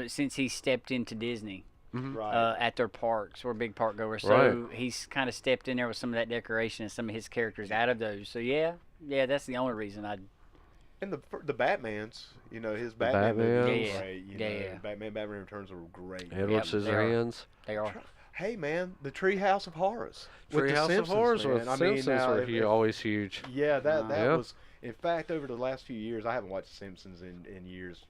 since he stepped into Disney. right. At their parks. We're a big park goers, so Right. he's kind of stepped in there with some of that decoration and some of his characters out of those. So yeah, that's the only reason I. And the Batmans, his Batman movies Batmans. were great. Yeah. Batman Returns were great. Edward Yeah, Scissorhands. They are. Hey man, the Treehouse of Horrors. with the Treehouse of Simpsons, Horrors man. with I mean, Simpsons now, were if- always huge. Yeah, that Yeah. was. In fact, over the last few years, I haven't watched The Simpsons in years,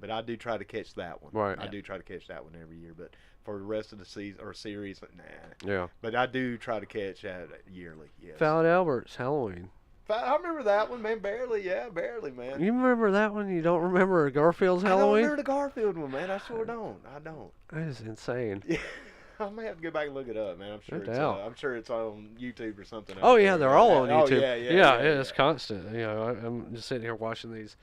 but I do try to catch that one. Right. I Yeah. do try to catch that one every year, but for the rest of the season or series, nah. Yeah. But I do try to catch that yearly. Yes. Fallon Albert's Halloween. I remember that one, man. Barely, man. You remember that one? You don't remember Garfield's I don't Halloween? remember the Garfield one, man. I sure don't. I don't. That is insane. Yeah. I may have to go back and look it up, man. I'm sure it's on YouTube or something. Oh out yeah, there, they're man. all on Oh, YouTube. yeah, It's constant. I'm just sitting here watching these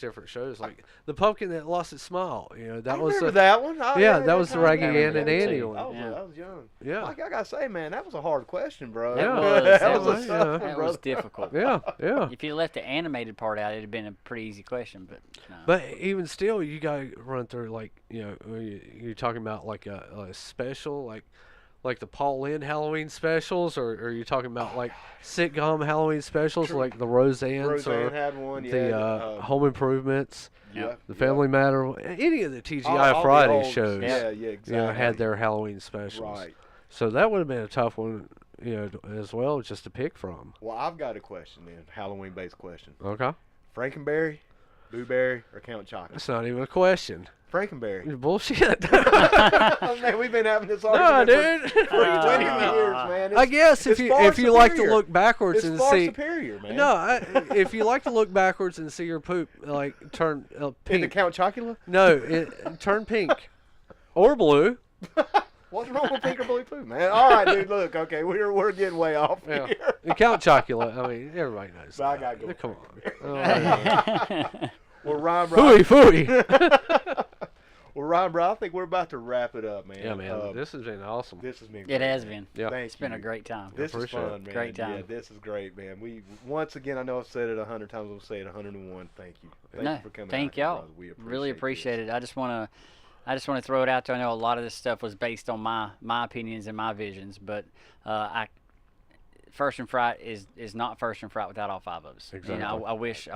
different shows, like the pumpkin that lost its smile. That I was remember the, that one. Oh, yeah, that was the time, Raggy yeah, Ann yeah, and yeah. Andy I one. Yeah. was young. Yeah. Like I gotta say, man, that was a hard question, bro. Yeah. That was was- a tough one, That brother. was difficult. Yeah, yeah. If you left the animated part out, it'd have been a pretty easy question, but no. But even still, you gotta run through you're talking about like a special, like like the Paul Lynde Halloween specials, or are you talking about like sitcom Halloween specials, like the Roseannes Roseanne or had one. the Home Improvements, Yeah. the Family Matter, any of the TGI all the Friday old- shows? Yeah, exactly. You know, had their Halloween specials. Right. So that would have been a tough one, you know, as well, just to pick from. Well, I've got a question then, Halloween-based question. Okay. Frankenberry, Boo Berry, or Count Chocula? That's not even a question. Frankenberry. You're bullshit. Man, we've been having this No, argument dude. for 20 years, man. I guess if you like to look backwards it's and far see. superior, man. No, if you like to look backwards and see your poop like turn In pink. the Count Chocula? No, turn pink or blue. What's wrong with pink or blue poo, man? All right, dude. Look, okay, we're getting way off Yeah. here. And Count Chocula. I mean, everybody knows. But I that. gotta go. Come on. Well, Ryan, Fooey, fooey. Well, Ryan, bro, I think we're about to wrap it up, man. Yeah, man. This has been awesome. This has been. It Great, has man. been. Yeah. Thank It's been you. a great time. This is appreciate fun, it. man. Great time. Yeah, this is great, man. We once again, I know I've said it 100 times. I'll say it 101. Thank you. Thank you for coming. Thank out here, y'all. brother. We Really appreciate this. it. I just want to throw it out there. I know a lot of this stuff was based on my opinions and my visions, but First and Fright is not First and Fright without all 5 of us. Exactly. You know, I wish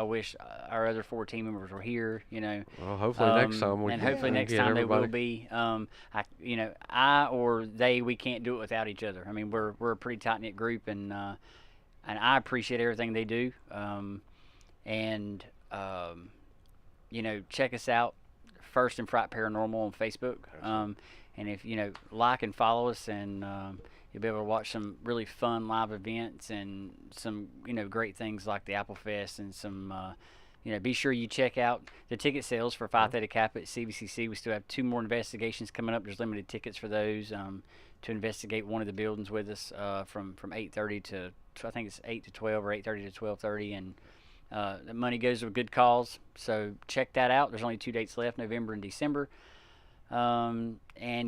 our other 4 team members were here. You know, Well, hopefully next time we and can hopefully next get time they will everybody. be. I or they, we can't do it without each other. I mean, we're a pretty tight knit group, and I appreciate everything they do. Check us out, First and Fright Paranormal on Facebook. And if like and follow us, and you'll be able to watch some really fun live events and some great things like the Apple Fest and some. Be sure you check out the ticket sales for Phi Theta Kappa at CBCC. We still have 2 more investigations coming up. There's limited tickets for those to investigate one of the buildings with us from 8:30 to I think it's 8 to 12 or 8:30 to 12:30, and the money goes to a good cause. So check that out. There's only 2 dates left, November and December. And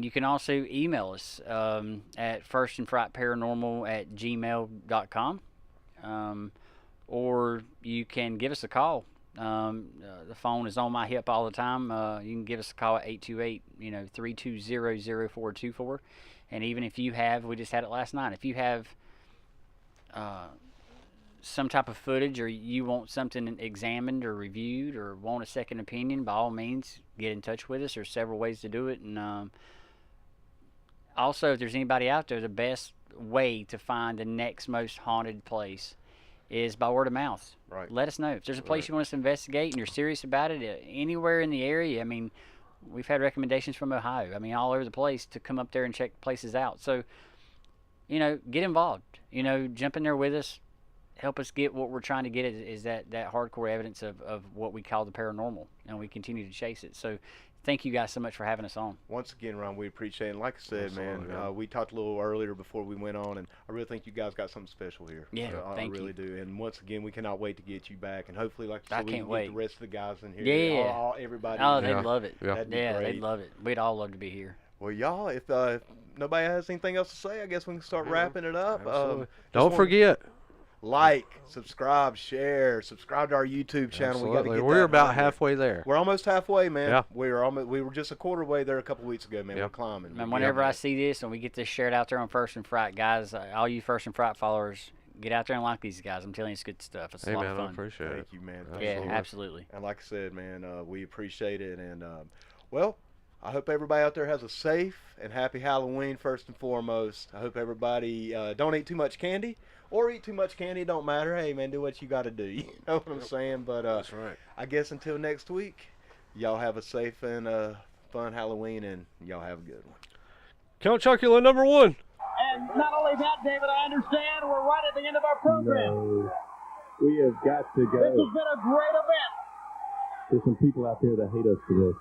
you can also email us at firstandfrightparanormal@gmail.com, or you can give us a call. The phone is on my hip all the time. You can give us a call at 828-320-0424. And even if you have, we just had it last night, if you have some type of footage, or you want something examined or reviewed, or want a second opinion, by all means get in touch with us. There's several ways to do it. And also, if there's anybody out there, the best way to find the next most haunted place is by word of mouth. Right. Let us know if there's a place you want us to investigate and you're serious about it, anywhere in the area. I mean, we've had recommendations from Ohio, I mean, all over the place, to come up there and check places out. So get involved, jump in there with us. Help us get what we're trying to get is that hardcore evidence of what we call the paranormal, and we continue to chase it. So thank you guys so much for having us on. Once again, Ron, we appreciate it. And like I said, Absolutely, man, we talked a little earlier before we went on, and I really think you guys got something special here. Yeah, I really do. And once again, we cannot wait to get you back, and hopefully, like you I said, we can't can wait. get the rest of the guys in here. Yeah. Everybody. Oh, in they'd here. love it. Yeah. That'd be Yeah, great. they'd love it. We'd all love to be here. Well, y'all, if nobody has anything else to say, I guess we can start wrapping it up. Absolutely. Just Don't wanna forget. like, subscribe, share, subscribe to our YouTube channel. We got to Absolutely. get We're that about on there. halfway there. We're almost halfway, man. Yeah. We were just a quarter way there a couple weeks ago, man. Yep. We're climbing. And whenever I see this and we get this shared out there on First and Fright, guys, all you First and Fright followers, get out there and like these guys. I'm telling you, it's good stuff. It's a Hey, lot man, of I fun. appreciate it. Thank you, man. Yeah, Thank you. absolutely. And like I said, man, we appreciate it. And, well, I hope everybody out there has a safe and happy Halloween, first and foremost. I hope everybody don't eat too much candy, or eat too much candy. It don't matter. Hey, man, do what you got to do. You know what I'm saying? But That's right. I guess until next week, y'all have a safe and fun Halloween, and y'all have a good one. Count Chocula #1. And not only that, David, I understand we're right at the end of our program. No, we have got to This has go. been a great event. There's some people out there that hate us for this.